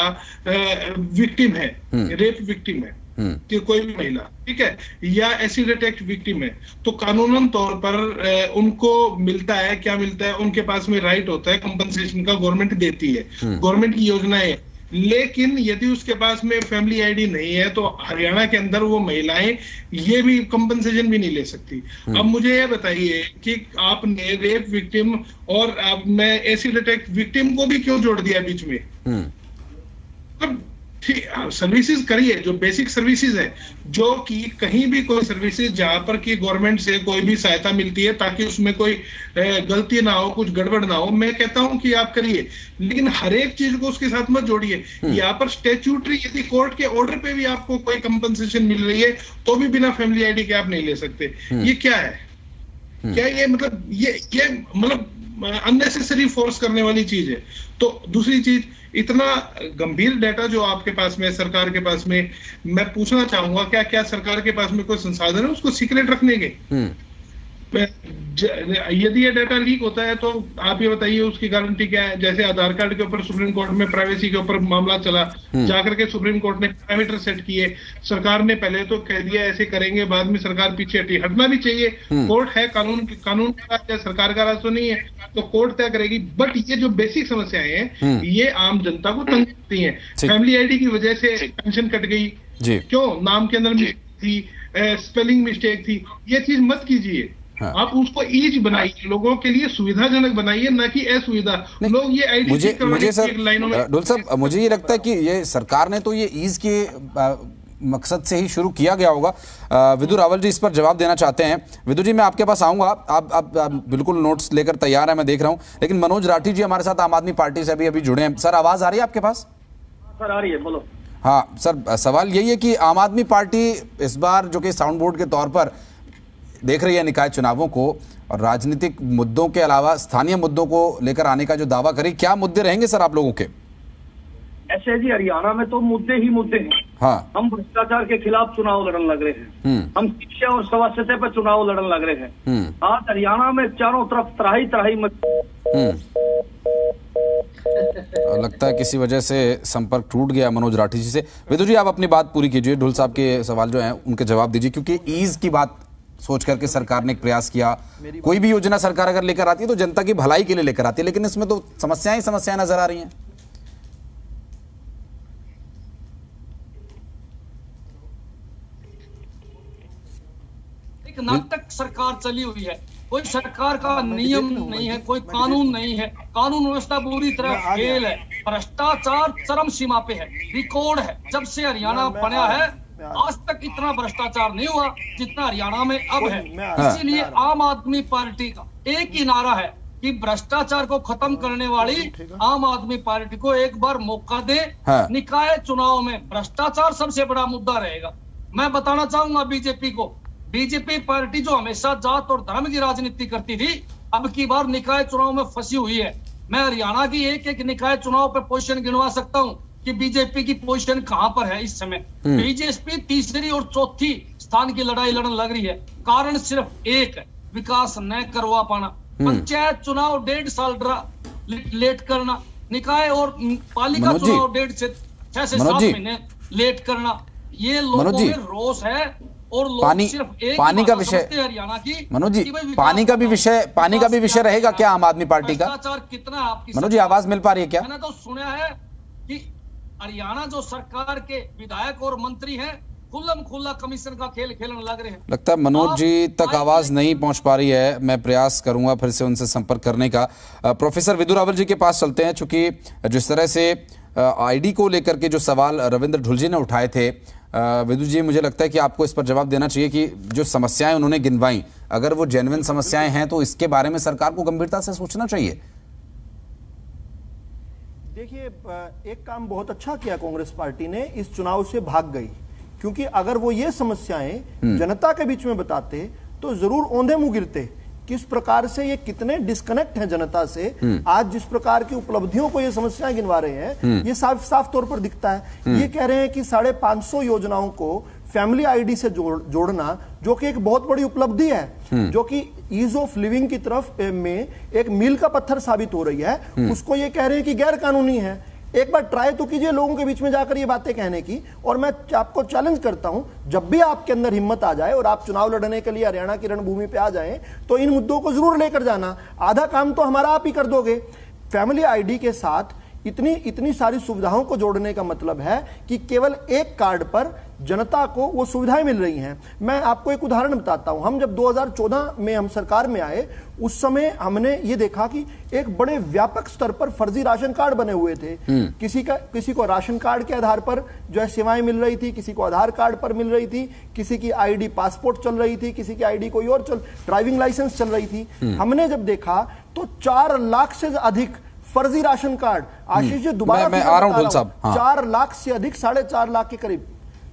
विक्टिम है, रेप विक्टिम है, कि कोई भी महिला, ठीक है, या एसिड अटैक विक्टिम है, तो कानूनन तौर पर उनको मिलता है, क्या मिलता है, उनके पास में राइट होता है कंपनसेशन का, गवर्नमेंट देती है, गवर्नमेंट की योजनाएं। लेकिन यदि उसके पास में फैमिली आईडी नहीं है तो हरियाणा के अंदर वो महिलाएं ये भी कंपनसेशन भी नहीं ले सकती। अब मुझे ये बताइए कि आपने रेप विक्टिम और अब मैं एसिड अटैक विक्टिम को भी क्यों जोड़ दिया बीच में? अब सर्विसेज करिए, जो बेसिक सर्विसेज है, जो कि कहीं भी कोई सर्विसेज जहां पर कि गवर्नमेंट से कोई भी सहायता मिलती है, ताकि उसमें कोई गलती ना हो, कुछ गड़बड़ ना हो, मैं कहता हूं कि आप करिए, लेकिन हर एक चीज को उसके साथ मत जोड़िए। यहाँ पर स्टैट्यूटरी यदि कोर्ट के ऑर्डर पे भी आपको कोई कंपनसेशन मिल रही है तो भी बिना फैमिली आईडी के आप नहीं ले सकते। ये क्या है? क्या ये मतलब ये मतलब अननेसेसरी फोर्स करने वाली चीज है। तो दूसरी चीज, इतना गंभीर डाटा जो आपके पास में, सरकार के पास में, मैं पूछना चाहूंगा क्या सरकार के पास में कोई संसाधन है उसको सीक्रेट रखने के? यदि ये डाटा लीक होता है तो आप ये बताइए उसकी गारंटी क्या है? जैसे आधार कार्ड के ऊपर सुप्रीम कोर्ट में प्राइवेसी के ऊपर मामला चला, जाकर के सुप्रीम कोर्ट ने पैरामीटर सेट किए, सरकार ने पहले तो कह दिया ऐसे करेंगे, बाद में सरकार पीछे हटी। हटना भी चाहिए, कोर्ट है, कानून का राज है, सरकार का राज तो नहीं है, तो कोर्ट तय करेगी। बट ये जो बेसिक समस्याएं हैं ये आम जनता को तंग करती है। फैमिली आईडी की वजह से पेंशन कट गई, क्यों? नाम के अंदर मिस्टेक थी, स्पेलिंग मिस्टेक थी। ये चीज मत कीजिए। आप उसको ईज बनाइए, लोगों के लिए सुविधाजनक बनाइए, ना कि असुविधा। लोग ये आईडी मुझे सर डोल साहब, मुझे ये लगता है कि ये सरकार ने तो ये ईज के मकसद से ही शुरू किया गया होगा। विदु रावल जी इस पर जवाब देना चाहते हैं। विदु जी, मैं आपके पास आऊंगा, आप बिल्कुल नोट्स लेकर तैयार है, मैं देख रहा हूं, लेकिन मनोज राठी जी हमारे साथ आम आदमी पार्टी से अभी जुड़े हैं। सर, आवाज आ रही है आपके पास? सर आ रही है, बोलो। हाँ सर, सवाल यही है कि आम आदमी पार्टी इस बार जो कि साउंड बोर्ड के तौर पर देख रही है निकाय चुनावों को, और राजनीतिक मुद्दों के अलावा स्थानीय मुद्दों को लेकर आने का जो दावा करी, क्या मुद्दे रहेंगे सर आप लोगों के? ऐसे जी, हरियाणा में तो मुद्दे ही मुद्दे हैं। हाँ, हम भ्रष्टाचार के खिलाफ चुनाव लड़ने लग रहे हैं, हम शिक्षा और स्वास्थ्य पर चुनाव लड़ने लग रहे हैं। आज हरियाणा में चारों तरफ तराही लगता है किसी वजह से संपर्क टूट गया मनोज राठी जी से। विदु जी, आप अपनी बात पूरी कीजिए, ढुल साहब के सवाल जो हैं उनके जवाब दीजिए, क्योंकि ईज की बात सोच करके सरकार ने एक प्रयास किया। कोई भी योजना सरकार अगर लेकर आती है तो जनता की भलाई के लिए लेकर आती है, लेकिन इसमें तो समस्याएं ही समस्याएं नजर आ रही हैं। एक नाटक सरकार चली हुई है, कोई सरकार का नियम नहीं है, कोई कानून नहीं है, कानून व्यवस्था पूरी तरह फेल है, भ्रष्टाचार चरम सीमा पे है, रिकॉर्ड है। जब से हरियाणा बना है आज तक इतना भ्रष्टाचार नहीं हुआ जितना हरियाणा में अब है। इसीलिए आम आदमी पार्टी का एक ही नारा है कि भ्रष्टाचार को खत्म करने वाली आम आदमी पार्टी को एक बार मौका दे। निकाय चुनाव में भ्रष्टाचार सबसे बड़ा मुद्दा रहेगा। मैं बताना चाहूंगा बीजेपी को, बीजेपी पार्टी जो हमेशा जात और धर्म की राजनीति करती थी, अब की बार निकाय चुनाव में फंसी हुई है। मैं हरियाणा की एक एक निकाय चुनाव पे पोजीशन गिनवा सकता हूँ। कि बीजेपी की पोजीशन कहां पर है इस समय। बीजेपी तीसरी और चौथी स्थान की लड़ाई लड़ने लग रही है। कारण सिर्फ एक है, विकास न करवा पाना। पंचायत चुनाव 1.5 साल लेट करना, निकाय और पालिका चुनाव 6 से 7 महीने लेट करना, ये लोगों में रोष है। और लोग सिर्फ एक पानी का विषय हरियाणा की, मनोज जी, पानी का भी विषय रहेगा क्या आम आदमी पार्टी का? भ्रष्टाचार कितना आपकी, मनोज जी आवाज मिल पा रही है क्या? मैंने तो सुना है कि हरियाणा जो सरकार के विधायक और मंत्री हैं खुल्लम खुल्ला कमीशन का खेल खेलने लग रहे हैं। लगता है मनोज जी तक आवाज नहीं पहुंच पा रही है, मैं प्रयास करूंगा फिर से उनसे संपर्क करने का। प्रोफेसर विदु रावल जी के पास चलते हैं, चूंकि जिस तरह से आईडी को लेकर के जो सवाल रविंद्र ढुलजी ने उठाए थे, विदु जी मुझे लगता है कि आपको इस पर जवाब देना चाहिए कि जो समस्याएं उन्होंने गिनवाई, अगर वो जेन्युइन समस्याएं हैं तो इसके बारे में सरकार को गंभीरता से सोचना चाहिए। देखिए, एक काम बहुत अच्छा किया कांग्रेस पार्टी ने, इस चुनाव से भाग गई, क्योंकि अगर वो ये समस्याएं जनता के बीच में बताते तो जरूर औंधे मुंह गिरते। किस प्रकार से ये कितने डिस्कनेक्ट हैं जनता से, आज जिस प्रकार की उपलब्धियों को ये समस्याएं गिनवा रहे हैं, ये साफ साफ तौर पर दिखता है। ये कह रहे हैं कि 550 योजनाओं को फैमिली आईडी से जोड़ना, जो कि एक बहुत बड़ी उपलब्धि है, जो कि ईज ऑफ लिविंग की तरफ में एक मील का पत्थर साबित हो रही है, उसको ये कह रहे हैं कि गैर कानूनी है। एक बार ट्राई तो कीजिए लोगों के बीच में जाकर ये बातें कहने की, और मैं आपको चैलेंज करता हूं, जब भी आपके अंदर हिम्मत आ जाए और आप चुनाव लड़ने के लिए हरियाणा की रणभूमि पे आ जाएं, तो इन मुद्दों को जरूर लेकर जाना। आधा काम तो हमारा आप ही कर दोगे। फैमिली आईडी के साथ इतनी सारी सुविधाओं को जोड़ने का मतलब है कि केवल एक कार्ड पर जनता को वो सुविधाएं मिल रही हैं। मैं आपको एक उदाहरण बताता हूं। हम जब 2014 में हम सरकार में आए, उस समय हमने ये देखा कि एक बड़े व्यापक स्तर पर फर्जी राशन कार्ड बने हुए थे। किसी को राशन कार्ड के आधार पर जो है सेवाएं मिल रही थी, किसी को आधार कार्ड पर मिल रही थी, किसी की आईडी पासपोर्ट चल रही थी, किसी की आईडी कोई और ड्राइविंग लाइसेंस चल रही थी। हमने जब देखा तो 4 लाख से अधिक फर्जी राशन कार्ड, आशीष जी दोबारा मैं आ रहा हूं साहब, 4 लाख से अधिक, 4.5 लाख के करीब,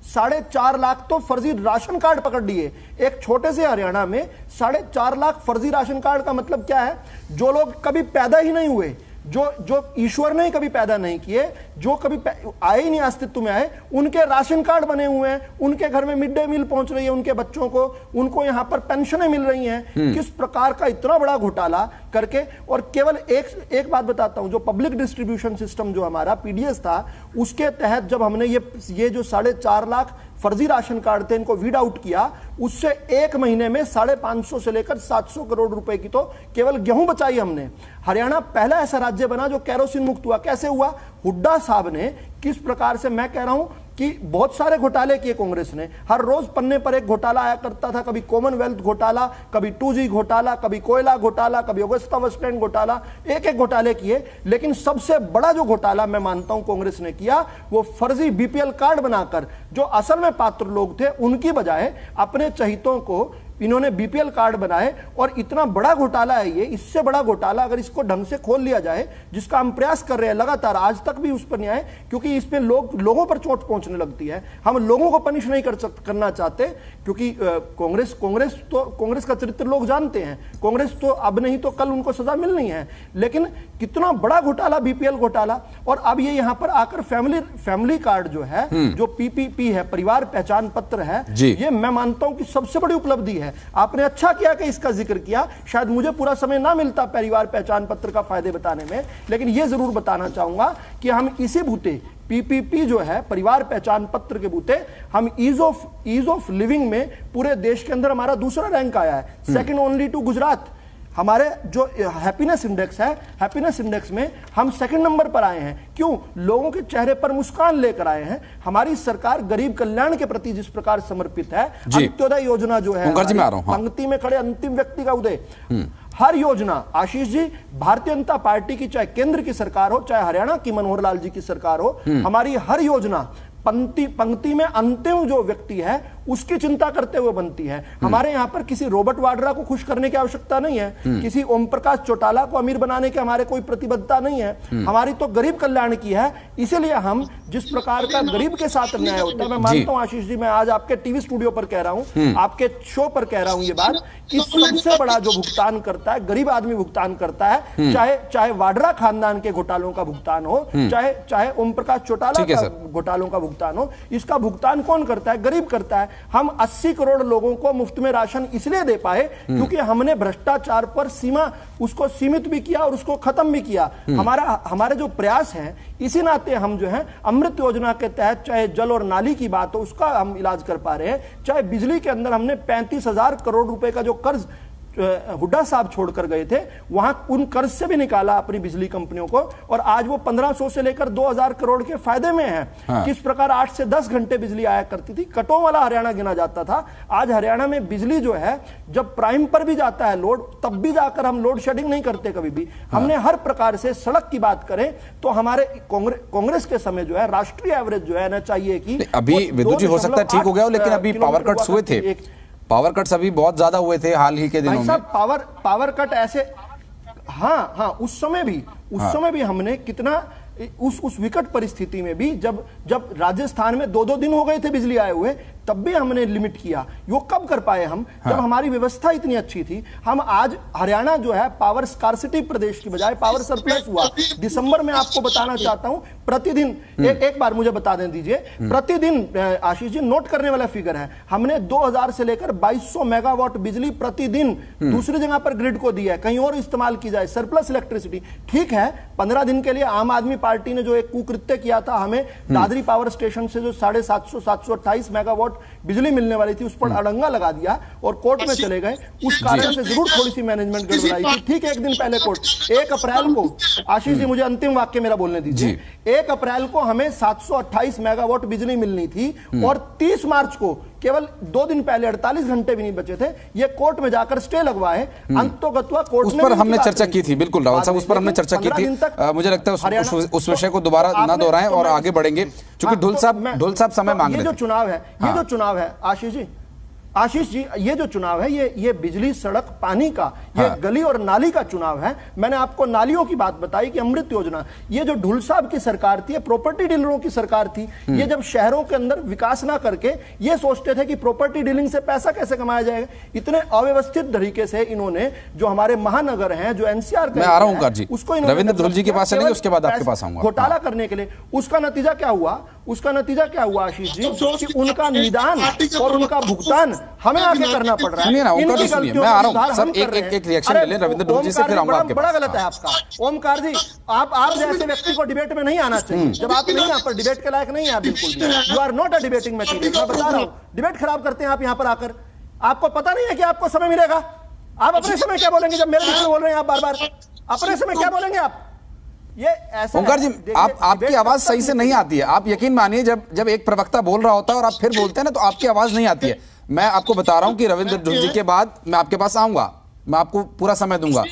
4.5 लाख तो फर्जी राशन कार्ड पकड़ लिए। एक छोटे से हरियाणा में 4.5 लाख फर्जी राशन कार्ड का मतलब क्या है? जो लोग कभी पैदा ही नहीं हुए, जो ईश्वर ने कभी पैदा नहीं किए, जो कभी आए ही नहीं अस्तित्व में आए, उनके राशन कार्ड बने हुए हैं, उनके घर में मिड डे मील पहुंच रही है उनके बच्चों को, उनको यहां पर पेंशनें मिल रही हैं। किस प्रकार का इतना बड़ा घोटाला करके। और केवल एक बात बताता हूं, जो पब्लिक डिस्ट्रीब्यूशन सिस्टम जो हमारा पीडीएस था, उसके तहत जब हमने ये जो 4.5 लाख फर्जी राशन कार्ड थे, इनको वीड आउट किया, उससे एक महीने में 550 से लेकर 700 करोड़ रुपए की तो केवल गेहूं बचाई हमने। हरियाणा पहला ऐसा राज्य बना जो कैरोसिन मुक्त हुआ। कैसे हुआ? हुड्डा साहब ने किस प्रकार से, मैं कह रहा हूं कि बहुत सारे घोटाले किए कांग्रेस ने, हर रोज पन्ने पर एक घोटाला आया करता था। कभी कॉमनवेल्थ घोटाला, कभी 2G घोटाला, कभी कोयला घोटाला, कभी अगस्ता वेस्टलैंड घोटाला, एक घोटाले किए। लेकिन सबसे बड़ा जो घोटाला मैं मानता हूं कांग्रेस ने किया, वो फर्जी बीपीएल कार्ड बनाकर जो असल में पात्र लोग थे उनकी बजाय अपने चहितों को इन्होंने बीपीएल कार्ड बनाए। और इतना बड़ा घोटाला है ये, इससे बड़ा घोटाला अगर इसको ढंग से खोल लिया जाए, जिसका हम प्रयास कर रहे हैं लगातार, आज तक भी उस पर नहीं आए, क्योंकि इसमें लोगों पर चोट पहुंचने लगती है। हम लोगों को पनिश नहीं करना चाहते, क्योंकि कांग्रेस का चरित्र लोग जानते हैं। कांग्रेस तो अब नहीं तो कल उनको सजा मिलनी है। लेकिन कितना बड़ा घोटाला, बीपीएल घोटाला, और अब ये यहां पर आकर फैमिली कार्ड जो है, जो पीपीपी है, परिवार पहचान पत्र है, ये मैं मानता हूं कि सबसे बड़ी उपलब्धि है। आपने अच्छा किया कि इसका जिक्र किया। शायद मुझे पूरा समय ना मिलता परिवार पहचान पत्र का फायदे बताने में, लेकिन यह जरूर बताना चाहूंगा कि हम इसी बूते पीपीपी जो है, परिवार पहचान पत्र के बूते, हम ईज ऑफ लिविंग में पूरे देश के अंदर हमारा दूसरा रैंक आया है, सेकंड ओनली टू गुजरात। हमारे जो हैप्पीनेस इंडेक्स है, हैप्पीनेस इंडेक्स में हम सेकंड नंबर पर आए हैं। क्यों? लोगों के चेहरे पर मुस्कान लेकर आए हैं। हमारी सरकार गरीब कल्याण के प्रति जिस प्रकार समर्पित है, अंत्योदय योजना जो है, पंक्ति में खड़े अंतिम व्यक्ति का उदय, हर योजना, आशीष जी, भारतीय जनता पार्टी की चाहे केंद्र की सरकार हो, चाहे हरियाणा की मनोहर लाल जी की सरकार हो, हमारी हर योजना पंक्ति में अंतिम जो व्यक्ति है उसकी चिंता करते हुए बनती है। हमारे यहाँ पर किसी रॉबर्ट वाड्रा को खुश करने की आवश्यकता नहीं है, किसी ओम प्रकाश चौटाला को अमीर बनाने के हमारे कोई प्रतिबद्धता नहीं है, हमारी तो गरीब कल्याण की है। इसीलिए हम जिस प्रकार का गरीब के साथ अन्याय होता है, मैं मानता हूं आशीष जी, मैं आज आपके टीवी स्टूडियो पर कह रहा हूं, आपके शो पर कह रहा हूं ये बात कि सबसे बड़ा जो भुगतान करता है गरीब आदमी भुगतान करता है, चाहे वाड्रा खानदान के घोटालों का भुगतान हो, चाहे ओम प्रकाश चौटाला का घोटालों का भुगतान हो, इसका भुगतान कौन करता है? गरीब करता है। हम 80 करोड़ लोगों को मुफ्त में राशन इसलिए दे पाए क्योंकि हमने भ्रष्टाचार पर उसको सीमित भी किया और उसको खत्म भी किया। हमारे जो प्रयास हैं, इसी नाते हम जो है अमृत योजना के तहत चाहे जल और नाली की बात हो उसका हम इलाज कर पा रहे हैं, चाहे बिजली के अंदर हमने 35,000 करोड़ रुपए का जो कर्ज हुड्डा साहब छोड़कर गए थे, वहां उन कर्ज से भी निकाला अपनी बिजली कंपनियों को, और आज वो 1500 से लेकर 2000 करोड़ के फायदे में है। किस प्रकार 8 से 10 घंटे बिजली आया करती थी, कटों वाला हरियाणा गिना जाता था। आज हरियाणा में बिजली जो है जब प्राइम पर भी जाता है लोड, तब भी जाकर हम लोड शेडिंग नहीं करते कभी भी। हमने हर प्रकार से, सड़क की बात करें तो हमारे कांग्रेस के समय जो है राष्ट्रीय एवरेज जो है ना चाहिए कि अभी विद्युत जी हो सकता है ठीक हो गया, लेकिन अभी पावर कट्स हुए थे, पावर कट्स अभी बहुत ज्यादा हुए थे हाल ही के दिनों में। पावर कट ऐसे, हाँ उस समय भी हमने कितना उस विकट परिस्थिति में भी जब राजस्थान में 2-2 दिन हो गए थे बिजली आए हुए, तब भी हमने लिमिट किया। यो कब कर पाए हम? जब हमारी व्यवस्था इतनी अच्छी थी। हम आज हरियाणा जो है पावर स्कार्सिटी प्रदेश की बजाय पावर सरप्लस हुआ। दिसंबर में आपको बताना चाहता हूं, प्रतिदिन एक बार मुझे बता दें दीजिए, प्रतिदिन आशीष जी नोट करने वाला फिगर है, हमने 2000 से लेकर 2200 मेगावाट बिजली प्रतिदिन दूसरी जगह पर ग्रिड को दी है, कहीं और इस्तेमाल की जाए, सरप्लस इलेक्ट्रिसिटी। ठीक है, 15 दिन के लिए आम आदमी पार्टी ने जो एक कुकृत्य किया था, हमें दादरी पावर स्टेशन से जो 728 मेगावाट बिजली मिलने वाली थी उस पर अड़ंगा लगा दिया और कोर्ट में चले गए। उस कारण से जरूर थोड़ी सी मैनेजमेंट गड़बड़ाई थी। ठीक है, एक दिन पहले कोर्ट 1 अप्रैल को, आशीष जी मुझे अंतिम वाक्य मेरा बोलने दीजिए, 1 अप्रैल को हमें 728 मेगावाट बिजली मिलनी थी और 30 मार्च को, केवल 2 दिन पहले 48 घंटे भी नहीं बचे थे, ये कोर्ट में जाकर स्टे लगवाए। अंतोगत्वा कोर्ट उस पर हमने चर्चा की थी, बिल्कुल रावल साहब, उस पर हमने चर्चा की थी। मुझे लगता है उस विषय को दोबारा ना दोहराएं और आगे बढ़ेंगे, क्योंकि ढुल साहब समय मांग रहे थे। ये जो चुनाव है आशीष जी, ये जो चुनाव है ये बिजली, सड़क, पानी का, ये गली और नाली का चुनाव है। मैंने आपको नालियों की बात बताई कि अमृत योजना, ये जो ढुल साहब की सरकार थी, प्रॉपर्टी डीलरों की सरकार थी। ये जब शहरों के अंदर विकास ना करके ये सोचते थे कि प्रॉपर्टी डीलिंग से पैसा कैसे कमाया जाएगा, इतने अव्यवस्थित तरीके से इन्होंने जो हमारे महानगर हैं, जो एनसीआर मैं आ रहा हूं जी, उसको रविंद्र ढुल जी के पास चलेंगे, उसके बाद आपके पास आऊंगा। घोटाला करने के लिए उसका नतीजा क्या हुआ आशीष जी, कि उनका निदान और उनका भुगतान हमें आगे करना पड़ रहा है। सुनिए ना ओमकार जी, सुनिए, मैं आ रहा हूं सर, एक रिएक्शन ले लें रविंद्र ढुल जी से, फिर आऊंगा आपके पास। बड़ा गलत है आपका ओमकार जी, आप जैसे व्यक्ति को डिबेट में नहीं आना चाहिए। जब आप नहीं, यहाँ पर डिबेट के लायक नहीं है आप, बिल्कुल भी। You are not a debating material. मैं बता रहा हूं, डिबेट खराब करते हैं आप यहाँ पर आकर। आपको पता नहीं है कि आपको समय मिलेगा। आप अपने समय क्या बोलेंगे जब मेरे बीच में बोल रहे हैं आप बार-बार? अपने समय क्या बोलेंगे आप? ये ऐसा ओमकार जी, आपकी आवाज सही से नहीं आती है। आप यकीन मानिए, जब एक प्रवक्ता बोल रहा होता है और आप फिर बोलते हैं ना, तो आपकी आवाज नहीं आती है। मैं आपको बता रहा हूं कि रविंद्र ढुल जी के बाद मैं आपके पास आऊंगा, मैं आपको पूरा समय दूंगा।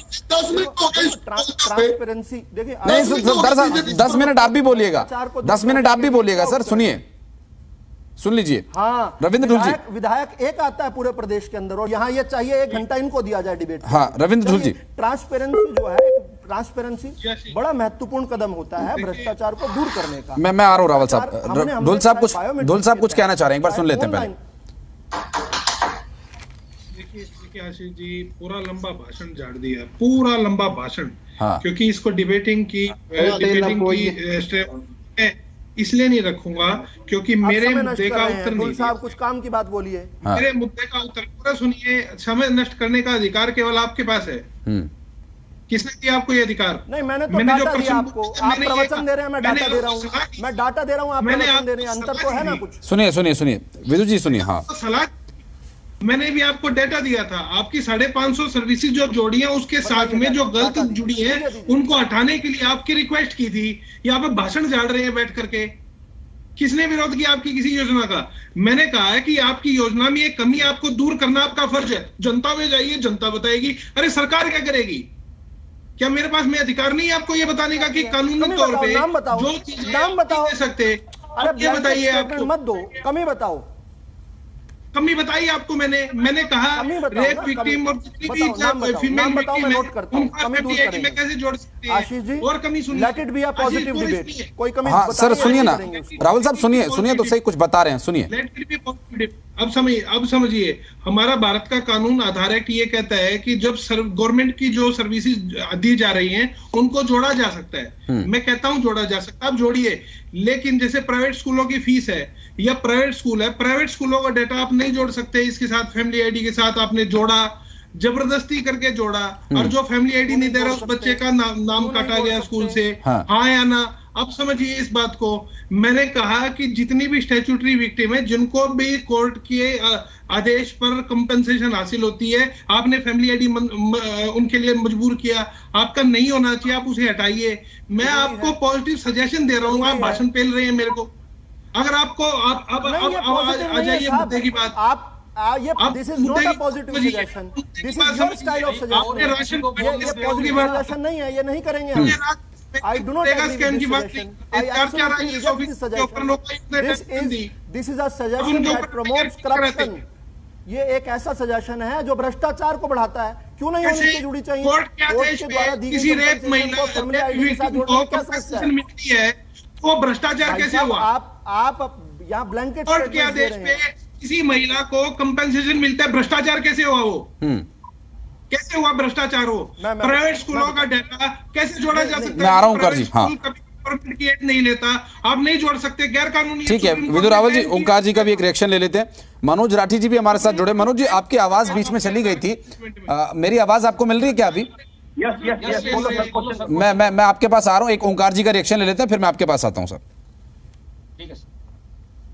ट्रांसपेरेंसी देखिए, नहीं 10 मिनट आप भी बोलिएगा, 10 मिनट आप भी बोलिएगा। सर सुनिए, सुन लीजिए। हाँ, रविंद्र ढुल जी, विधायक एक आता है पूरे प्रदेश के अंदर और यहाँ ये चाहिए 1 घंटा इनको दिया जाए डिबेट। हाँ, रविंद्र ढुल जी, ट्रांसपेरेंसी जो है, ट्रांसपेरेंसी बड़ा महत्वपूर्ण कदम होता है भ्रष्टाचार को दूर करने का। मैं आ रहा हूं रावल साहब। ढुल साहब कुछ कहना चाह रहे हैं, एक बार सुन लेते हैं पहले। देखिए आशीष जी, पूरा लंबा भाषण झाड़ दिया, पूरा लंबा भाषण। क्योंकि इसको डिबेटिंग की इसलिए नहीं रखूंगा क्योंकि मेरे मुद्दे का उत्तर नहीं। साहब कुछ काम की बात बोलिए। मेरे मुद्दे का उत्तर पूरा सुनिए। समय नष्ट करने का अधिकार केवल आपके पास है। किसने दिया आपको ये अधिकार? नहीं, मैंने डाटा दिया आपको। आप प्रवचन दे रहे हैं, मैं डाटा दे रहा हूँ। मैं डाटा दे रहा हूँ, आप प्रवचन दे रहे हैं। अंतर तो है ना कुछ। सुनिए विदु जी, सुनिए। हाँ, सलाह मैंने भी आपको डेटा दिया था। आपकी 550 सर्विसेज जो जोड़ी है, उसके साथ में जो गलत जुड़ी है, उनको हटाने के लिए आपकी रिक्वेस्ट की थी। यहाँ पे भाषण झाड़ रहे हैं बैठ करके। किसने विरोध किया आपकी किसी योजना का? मैंने कहा है कि आपकी योजना में एक कमी आपको दूर करना आपका फर्ज है। जनता में जाइए, जनता बताएगी। अरे सरकार क्या करेगी? क्या मेरे पास में अधिकार नहीं है आपको ये बताने का कि कानूनी तौर पे जो चीजें नाम बताओ दे सकते? अरे बताइए, आपको मत दो, कमी बताओ। कमी बताई आपको मैंने कहा रेप विक्टिम और जितनी भी फीमेल विक्टिम है उनका फैमिली आईडी में कैसे जोड़ सकते हैं? आशीष जी, और कमी सुनिए, let it be a positive debate. कोई कमी हाँ सर सुनिए ना, राहुल साहब सुनिए तो सही कुछ बता रहे हैं, सुनिए। Let it be positive. अब समझिए, हमारा भारत का कानून आधार एक्ट ये कहता है कि जब गवर्नमेंट की जो सर्विसेज दी जा रही हैं उनको जोड़ा जा सकता है। मैं कहता हूं जोड़ा जा सकता है, आप जोड़िए। लेकिन जैसे प्राइवेट स्कूलों की फीस है या प्राइवेट स्कूल है, प्राइवेट स्कूलों का डेटा आप नहीं जोड़ सकते इसके साथ, फैमिली आईडी के साथ आपने जोड़ा, जबरदस्ती करके जोड़ा, और जो फैमिली आईडी नहीं दे रहा उस बच्चे का नाम काटा गया स्कूल से। हाँ या ना? अब समझिए इस बात को। मैंने कहा कि जितनी भी स्टैट्यूटरी विक्टिम है जिनको भी कोर्ट के आदेश पर कंपेंसेशन हासिल होती है, आपने फैमिली आईडी उनके लिए मजबूर किया, आपका नहीं होना चाहिए, आप उसे हटाइए। मैं आपको पॉजिटिव सजेशन दे रहा हूँ, आप भाषण पेल रहे हैं मेरे को। अगर आपको आ जाइए मुद्दे की बात। This is not a positive suggestion. This is your style of suggestion. ये positive suggestion नहीं है, ये नहीं करेंगे हम। I do not agree with this suggestion. I absolutely reject this suggestion. This is a suggestion that promotes corruption. ये एक ऐसा सजेशन है जो भ्रष्टाचार को बढ़ाता है। क्यों नहीं होनी जुड़ी चाहिए? कोर्ट के द्वारा दी गई कंपनसेशन को फैमिली आईडी के साथ जोड़ने में क्या समस्या है? वो भ्रष्टाचार कैसे हुआ? आप यहाँ ब्लैंकेट कोर्ट के आदेश पे किसी महिला को कंपेंसेशन मिलता है, भ्रष्टाचार कैसे हुआ? वो कैसे हुआ भ्रष्टाचार? हो प्राइवेट स्कूलों का डाटा कैसे जोड़ा जा सकता है? मैं आ रहा हूं ओंकार जी। हाँ, गवर्नमेंट की एड नहीं लेता, आप नहीं जोड़ सकते, गैर कानूनी। ठीक है विदुर रावल जी, ओंकार जी का भी एक रिएक्शन ले लेते हैं। मनोज राठी जी भी हमारे साथ जुड़े। मनोज जी, आपकी आवाज बीच में चली गई थी, मेरी आवाज आपको मिल रही है क्या अभी? यस। मैं आपके पास आ रहा हूँ, एक ओंकार जी का रिएक्शन ले लेते हैं, फिर मैं आपके पास आता हूँ सर। ठीक है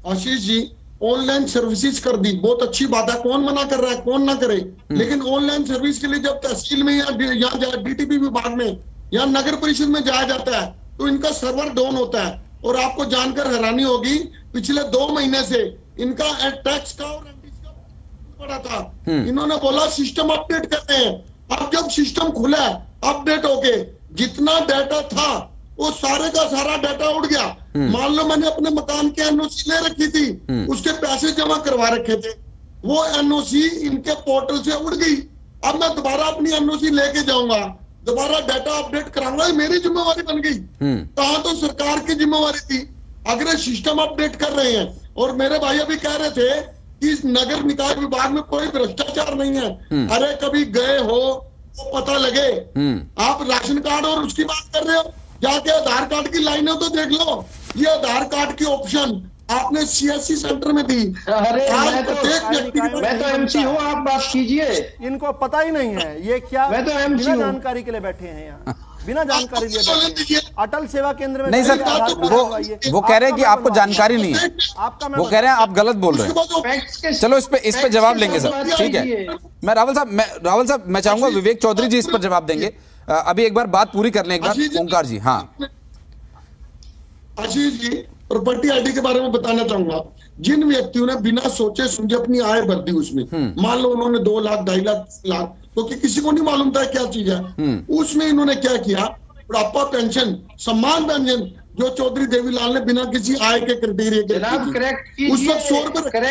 आशीष जी, ऑनलाइन सर्विसेज कर दी, बहुत अच्छी बात है, कौन मना कर रहा है, कौन ना करे। लेकिन ऑनलाइन सर्विस के लिए जब तहसील में या डीटीपी विभाग में या नगर परिषद में जाया जाता है तो इनका सर्वर डाउन होता है। और आपको जानकर हैरानी होगी, पिछले 2 महीने से इनका टैक्स का और एमडीसी का पड़ा था। इन्होंने बोला सिस्टम अपडेट करते हैं। अब जब सिस्टम खुला अपडेट होके जितना डाटा था वो सारे का सारा डाटा उड़ गया। मान लो मैंने अपने मकान के एनओसी ले रखी थी, उसके पैसे जमा करवा रखे थे, वो एनओसी इनके पोर्टल से उड़ गई। अब मैं दोबारा अपनी एनओसी लेके जाऊंगा, दोबारा डाटा अपडेट कराऊंगा, मेरी जिम्मेवारी बन गई। कहा तो सरकार की जिम्मेवारी थी। अगर सिस्टम अपडेट कर रहे हैं, और मेरे भाई अभी कह रहे थे कि इस नगर निकाय विभाग में कोई भ्रष्टाचार नहीं है। अरे कभी गए हो तो पता लगे। आप राशन कार्ड और उसकी बात कर रहे हो, जाके आधार कार्ड की लाइनें तो देख लो। ये आधार कार्ड की ऑप्शन आपने सीएससी सेंटर में दी। अरे मैं तो एमसी हूँ, आप बात कीजिए। इनको पता ही नहीं है ये क्या। मैं तो एमसी हूँ, जानकारी के लिए बैठे हैं यहाँ, बिना जानकारी लिए बैठे हैं। अटल सेवा केंद्र में नहीं सर, वो कह रहे हैं कि आपको जानकारी नहीं है, वो कह रहे हैं आप गलत बोल रहे हैं। चलो इस पे जवाब लेंगे सर, ठीक है। मैं रावल साहब मैं चाहूंगा विवेक चौधरी जी इस पर जवाब देंगे। अभी एक बार बात पूरी कर लें एक बार ओंकार जी। हाँ आशीष जी, प्रॉपर्टी आईडी के बारे में बताना चाहूंगा। जिन व्यक्तियों ने बिना सोचे समझे अपनी आय भर दी उसमें, मान लो उन्होंने 2 लाख 2.5 लाख, क्योंकि किसी को नहीं मालूम था क्या चीज है, उसमें इन्होंने क्या किया, बुढ़ापा पेंशन, सम्मान पेंशन जो चौधरी देवीलाल ने बिना किसी आय के क्राइटेरिया के जनाब करेक्ट कीजिए, 100 रुपए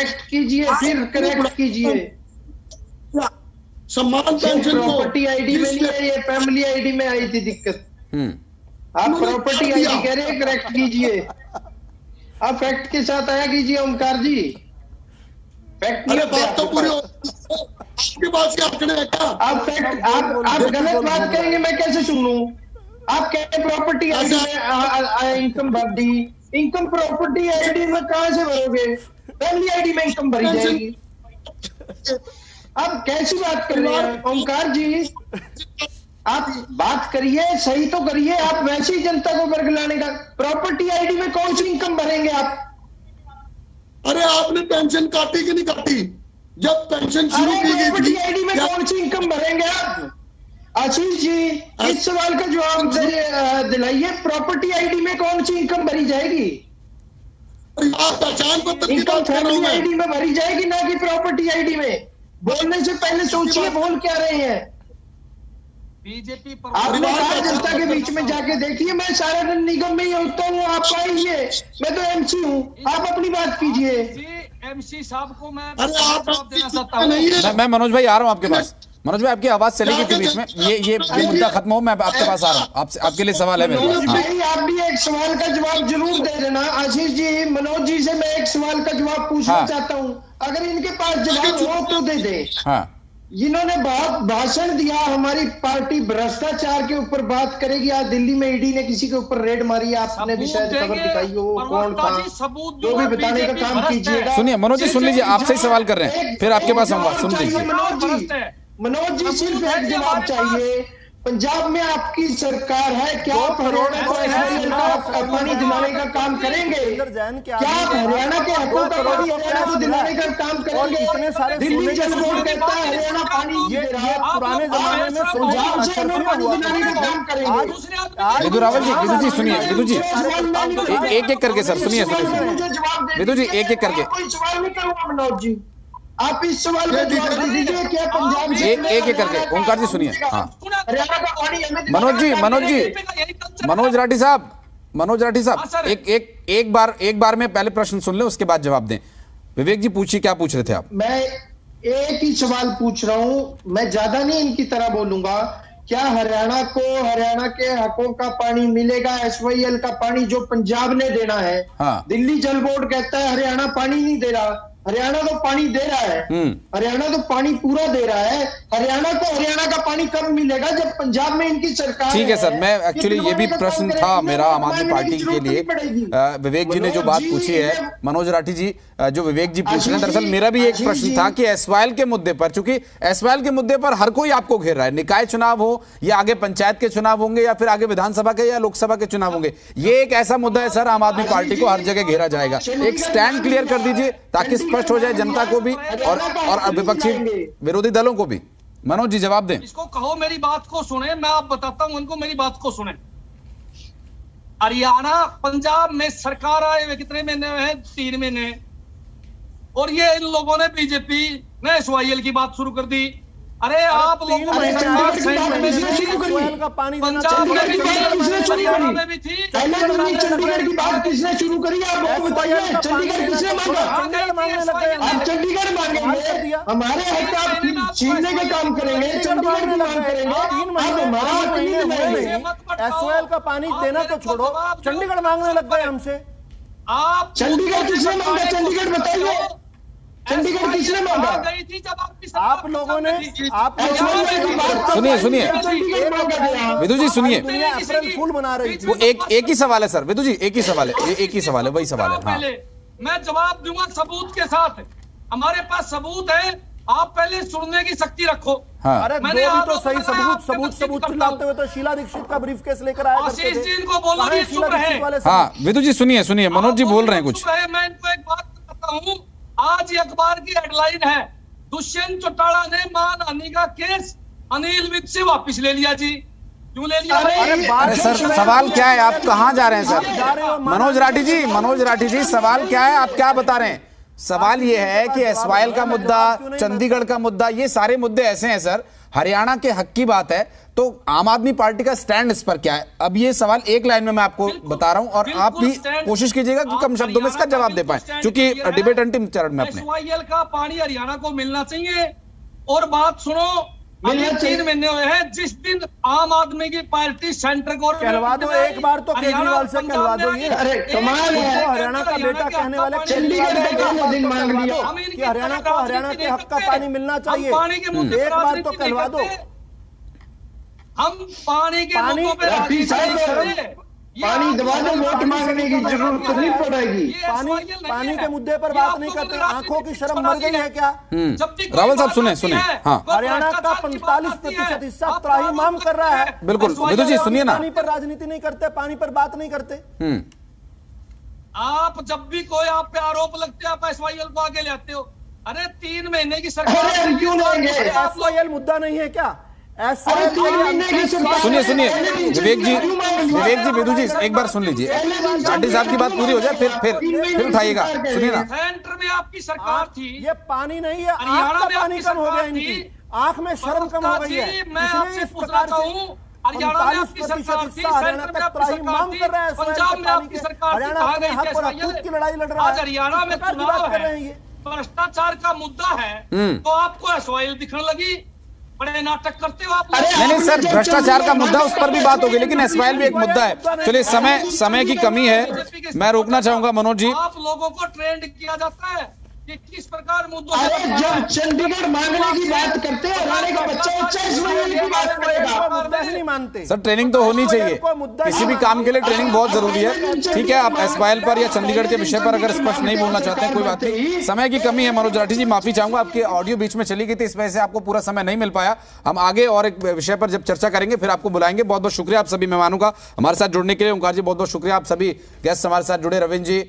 सम्मान पेंशन प्रॉपर्टी आईडी में नहीं है, ये फैमिली आईडी में आई थी दिक्कत। आप प्रॉपर्टी आईडी कह रहे हैं, करेक्ट कीजिए, आप फैक्ट के साथ आया कीजिए ओंकार जी। फैक्ट नहीं बात तो पूरी आपके पास क्या आंकड़े हैं क्या? आप गलत बात करेंगे, मैं कैसे सुन लूं? आप कह रहे प्रॉपर्टी आईडी में इनकम भर दी, इनकम प्रॉपर्टी आईडी में कहां से भरोगे? फैमिली आईडी में इनकम भरी जाएगी। आप कैसी बात कर रहे हैं ओंकार जी? आप बात करिए, सही तो करिए। आप वैसे ही जनता को वर्ग लाने का, प्रॉपर्टी आईडी में कौन सी इनकम भरेंगे आप? अरे आपने पेंशन काटी कि नहीं काटी? जब पेंशन शुरू की गई प्रॉपर्टी आईडी में कौन सी इनकम भरेंगे आप? आशीष जी, इस सवाल का जवाब दिलाइए, प्रॉपर्टी आईडी में कौन सी इनकम भरी जाएगी? पहचान पत्र इनकम फैमिली आईडी में भरी जाएगी, ना कि प्रॉपर्टी आईडी में। बोलने से पहले सोचिए बोल क्या रहे हैं। बीजेपी आपने कहा जनता के बीच में जाके देखिए, मैं सारा दिन निगम में ही होता हूँ, आप आइए, मैं तो एमसी हूँ, आप अपनी बात कीजिए। एमसी साहब को मैं अरे आप जवाब देना चाहता हूँ। मैं मनोज भाई आ रहा हूँ आपके पास। मनोज भाई आपकी आवाज चली गई थी बीच में, ये मुद्दा खत्म हो, मैं आपके पास आ रहा हूँ। आपके लिए सवाल है मेरे पास। भाई आप भी एक सवाल का जवाब जरूर दे देना। आशीष जी, मनोज जी से मैं एक सवाल का जवाब पूछना चाहता हूँ, अगर इनके पास जवाब हो तो दे दे। इन्होंने बहुत भाषण दिया, हमारी पार्टी भ्रष्टाचार के ऊपर बात करेगी। आज दिल्ली में ईडी ने किसी के ऊपर रेड मारी, आपने भी शायद खबर दिखाई हो, कौन था, जो भी बताने का काम कीजिएगा। सुनिए मनोज जी, सुन लीजिए, आपसे ही सवाल कर रहे हैं, फिर आपके पास आऊंगा, सुन लीजिए। मनोज जी सिर्फ एक जवाब चाहिए। पंजाब में आपकी सरकार है, क्या हरियाणा को पानी दिलाने का काम करेंगे? क्या हरियाणा के हकों का पानी हरियाणा को दिलाने का काम करेंगे? इतने सारे दिल्ली जल बोर्ड कहता है हरियाणा पानी ये पुराने जमाने में विदु रावल जी, विदु जी सुनिए, विदु जी एक एक करके सर, सुनिए विदु जी एक एक करके। कोई सवाल नहीं करूंगा मनोज जी, आप इस सवाल का जवाब दीजिए। क्या पंजाब एक एक करके ओंकार जी सुनिए। हाँ हरियाणा का पानी हमें मनोज राठी साहब एक बार में पहले प्रश्न सुन ले, उसके बाद जवाब दें। विवेक जी पूछिए, क्या पूछ रहे थे आप? मैं एक ही सवाल पूछ रहा हूं, मैं ज्यादा नहीं इनकी तरह बोलूंगा। क्या हरियाणा को हरियाणा के हकों का पानी मिलेगा? SYL का पानी जो पंजाब ने देना है। दिल्ली जल बोर्ड कहता है हरियाणा पानी नहीं दे रहा, हरियाणा तो पानी दे रहा है, हरियाणा तो पानी पूरा दे रहा है। हरियाणा को हरियाणा का पानी कब मिलेगा? जब पंजाब में इनकी सरकार। ठीक है सर, मैं एक्चुअली ये भी प्रश्न था मेरा आम आदमी पार्टी के लिए। विवेक जी ने जो बात पूछी है, मनोज राठी जी जो विवेक जी पूछ रहे हैं, दरअसल मेरा भी एक प्रश्न था कि SYL के मुद्दे पर, चूंकि SYL के मुद्दे पर हर कोई आपको घेर रहा है, निकाय चुनाव हो या आगे पंचायत के चुनाव होंगे या फिर आगे विधानसभा के या लोकसभा के चुनाव होंगे, ये एक ऐसा मुद्दा है सर, आम आदमी पार्टी को हर जगह घेरा जाएगा। एक स्टैंड क्लियर कर दीजिए ताकि स्पष्ट हो जाए जनता को भी और विपक्षी विरोधी दलों को भी। मनोज जी जवाब दें। इसको कहो मेरी बात को सुने, मैं आप बताता हूं उनको, मेरी बात को सुने। हरियाणा पंजाब में सरकार आए हुए कितने महीने हैं? 3 महीने। और ये इन लोगों ने बीजेपी ने SYL की बात शुरू कर दी। अरे आप लोगों ने पंजाब में भी थी, चंडीगढ़ की बात किसने शुरू करी? आप बताइए, चंडीगढ़ किसने मांगा? आप चंडीगढ़ मांगेंगे, हमारे हक आप छीनने का काम करेंगे, चंडीगढ़ की मांग करेंगे, आप हमारा हक नहीं दिलाएंगे। SYL का पानी देना तो छोड़ो, चंडीगढ़ मांगने लग गए हमसे। आप चंडीगढ़ किसने मांगा? चंडीगढ़ बताइए, चंडीगढ़ किसने मांगा? गई थी जब आपकी आप लोगों ने सुनिए विदु जी सुनिए, अप्रैल फूल बना रही थी। वो एक ही सवाल है सर, विदु जी एक ही सवाल है, एक ही सवाल है, वही सवाल है। पहले मैं जवाब दूंगा सबूत के साथ, हमारे पास सबूत है, आप पहले सुनने की शक्ति रखो। अरे मैंने तो सही सबूत चिल्लाते हुए तो शीला दीक्षित का ब्रीफकेस लेकर आया आशीष जी इनको बोलो नहीं, चुप रहे। हाँ विदु जी सुनिए, मनोज जी बोल रहे हैं कुछ। मैं इनको एक बात बताता हूँ, आज अखबार की हेडलाइन है, दुष्यंत चौटाला ने मानहानि का केस अनिल विज से वापस ले लिया जी। क्यों ले लिया? अरे सर सवाल क्या है, आप कहाँ जा रहे हैं सर? मनोज राठी जी सवाल क्या है, आप क्या बता रहे हैं? सवाल ये है कि SYL का मुद्दा, चंडीगढ़ का मुद्दा, ये सारे मुद्दे ऐसे हैं सर, हरियाणा के हक की बात है, तो आम आदमी पार्टी का स्टैंड इस पर क्या है? अब ये सवाल एक लाइन में मैं आपको बता रहा हूं और आप भी कोशिश कीजिएगा कि कम शब्दों में इसका जवाब दे पाए, क्योंकि डिबेट अंतिम चरण में अपने। SYL का पानी हरियाणा को मिलना चाहिए। और बात सुनो, 3 महीने हुए हैं जिस दिन आम आदमी की पार्टी सेंटर गवर्नमेंट कहलवा दो, एक बार तो केजरीवाल से कहलवा दो। ये अरे कमाल है, हरियाणा का बेटा कहने वाले केजरीवाल ने कि हरियाणा को हरियाणा के हक का पानी मिलना चाहिए, एक बार तो कहलवा दो। हम पानी के मुद्दों पे पानी दबा दो, वोट मांगने की जरूरत नहीं पड़ेगी। पानी के मुद्दे पर बात नहीं करते, आंखों की शर्म मर गई है क्या? रावल साहब सुने। हाँ हरियाणा का 45% हिस्सा त्राहिमाम कर रहा है। बिल्कुल विदु जी सुनिए ना, पानी पर राजनीति नहीं करते, पानी पर बात नहीं करते। आप जब भी कोई आप पे आरोप लगते हैं, आप SYL को आगे ले आते हो। अरे 3 महीने की सरकार क्यों लेंगे? SYL मुद्दा नहीं है क्या? सुनिए विवेक जी विदु जी एक बार सुन लीजिए, राठी साहब की बात पूरी हो जाए फिर उठाइएगा। सुनिए ना, सेंटर में आपकी सरकार थी, ये पानी नहीं है, आंख का पानी कम हो गया, इनकी आंख में शर्म कम हो गई है। मैं आपसे पूछना चाहूँ, हरियाणा में आपकी सरकार थी, हरियाणा का त्राहिमाम कर रहा है, पंजाब में आपकी सरकार थी, हरियाणा अपने हक और हकूक की लड़ाई लड़ रहा है, हरियाणा में बात कर रहे हैं। ये भ्रष्टाचार का मुद्दा है तो आपको एसवाइल दिखने लगी, बड़े नाटक करते हो आप। नहीं सर, भ्रष्टाचार का मुद्दा उस पर भी बात होगी, लेकिन एसवाइल भी एक मुद्दा है। चलिए समय की कमी है, मैं रोकना चाहूंगा मनोज जी। आप लोगों को ट्रेंड किया जाता है कि किस प्रकार मुद्दों जब चंडीगढ़ मांगने की बात करते हैं, हरियाणा का बच्चा इस्माइल की बात करेगा। नहीं मानते सर, ट्रेनिंग तो होनी चाहिए, किसी भी काम के लिए ट्रेनिंग बहुत जरूरी है। ठीक है, आप एसवाइल पर या चंडीगढ़ के विषय पर अगर स्पष्ट नहीं बोलना चाहते हैं कोई बात नहीं, समय की कमी है। मनोज राठी जी माफी चाहूंगा, आपकी ऑडियो बीच में चली गई थी, इस वजह से आपको पूरा समय नहीं मिल पाया। हम आगे और एक विषय पर जब चर्चा करेंगे फिर आपको बुलाएंगे। बहुत बहुत शुक्रिया आप सभी मेहमानों का हमारे साथ जुड़ने के लिए। ओंकार जी बहुत बहुत शुक्रिया, आप सभी गेस्ट हमारे साथ जुड़े, रविंद्र जी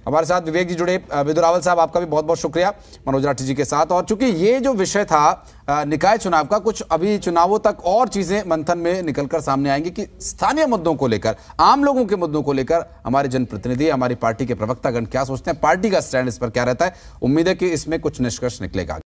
हमारे साथ, विवेक जी जुड़े, विदुर रावल साहब आपका भी बहुत बहुत शुक्रिया मनोज राठी जी के साथ। और चूंकि ये जो विषय था निकाय चुनाव का, कुछ अभी चुनावों तक और चीजें मंथन में निकलकर सामने आएंगी कि स्थानीय मुद्दों को लेकर, आम लोगों के मुद्दों को लेकर हमारे जनप्रतिनिधि, हमारी पार्टी के प्रवक्तागण क्या सोचते हैं, पार्टी का स्टैंड इस पर क्या रहता है। उम्मीद है कि इसमें कुछ निष्कर्ष निकलेगा।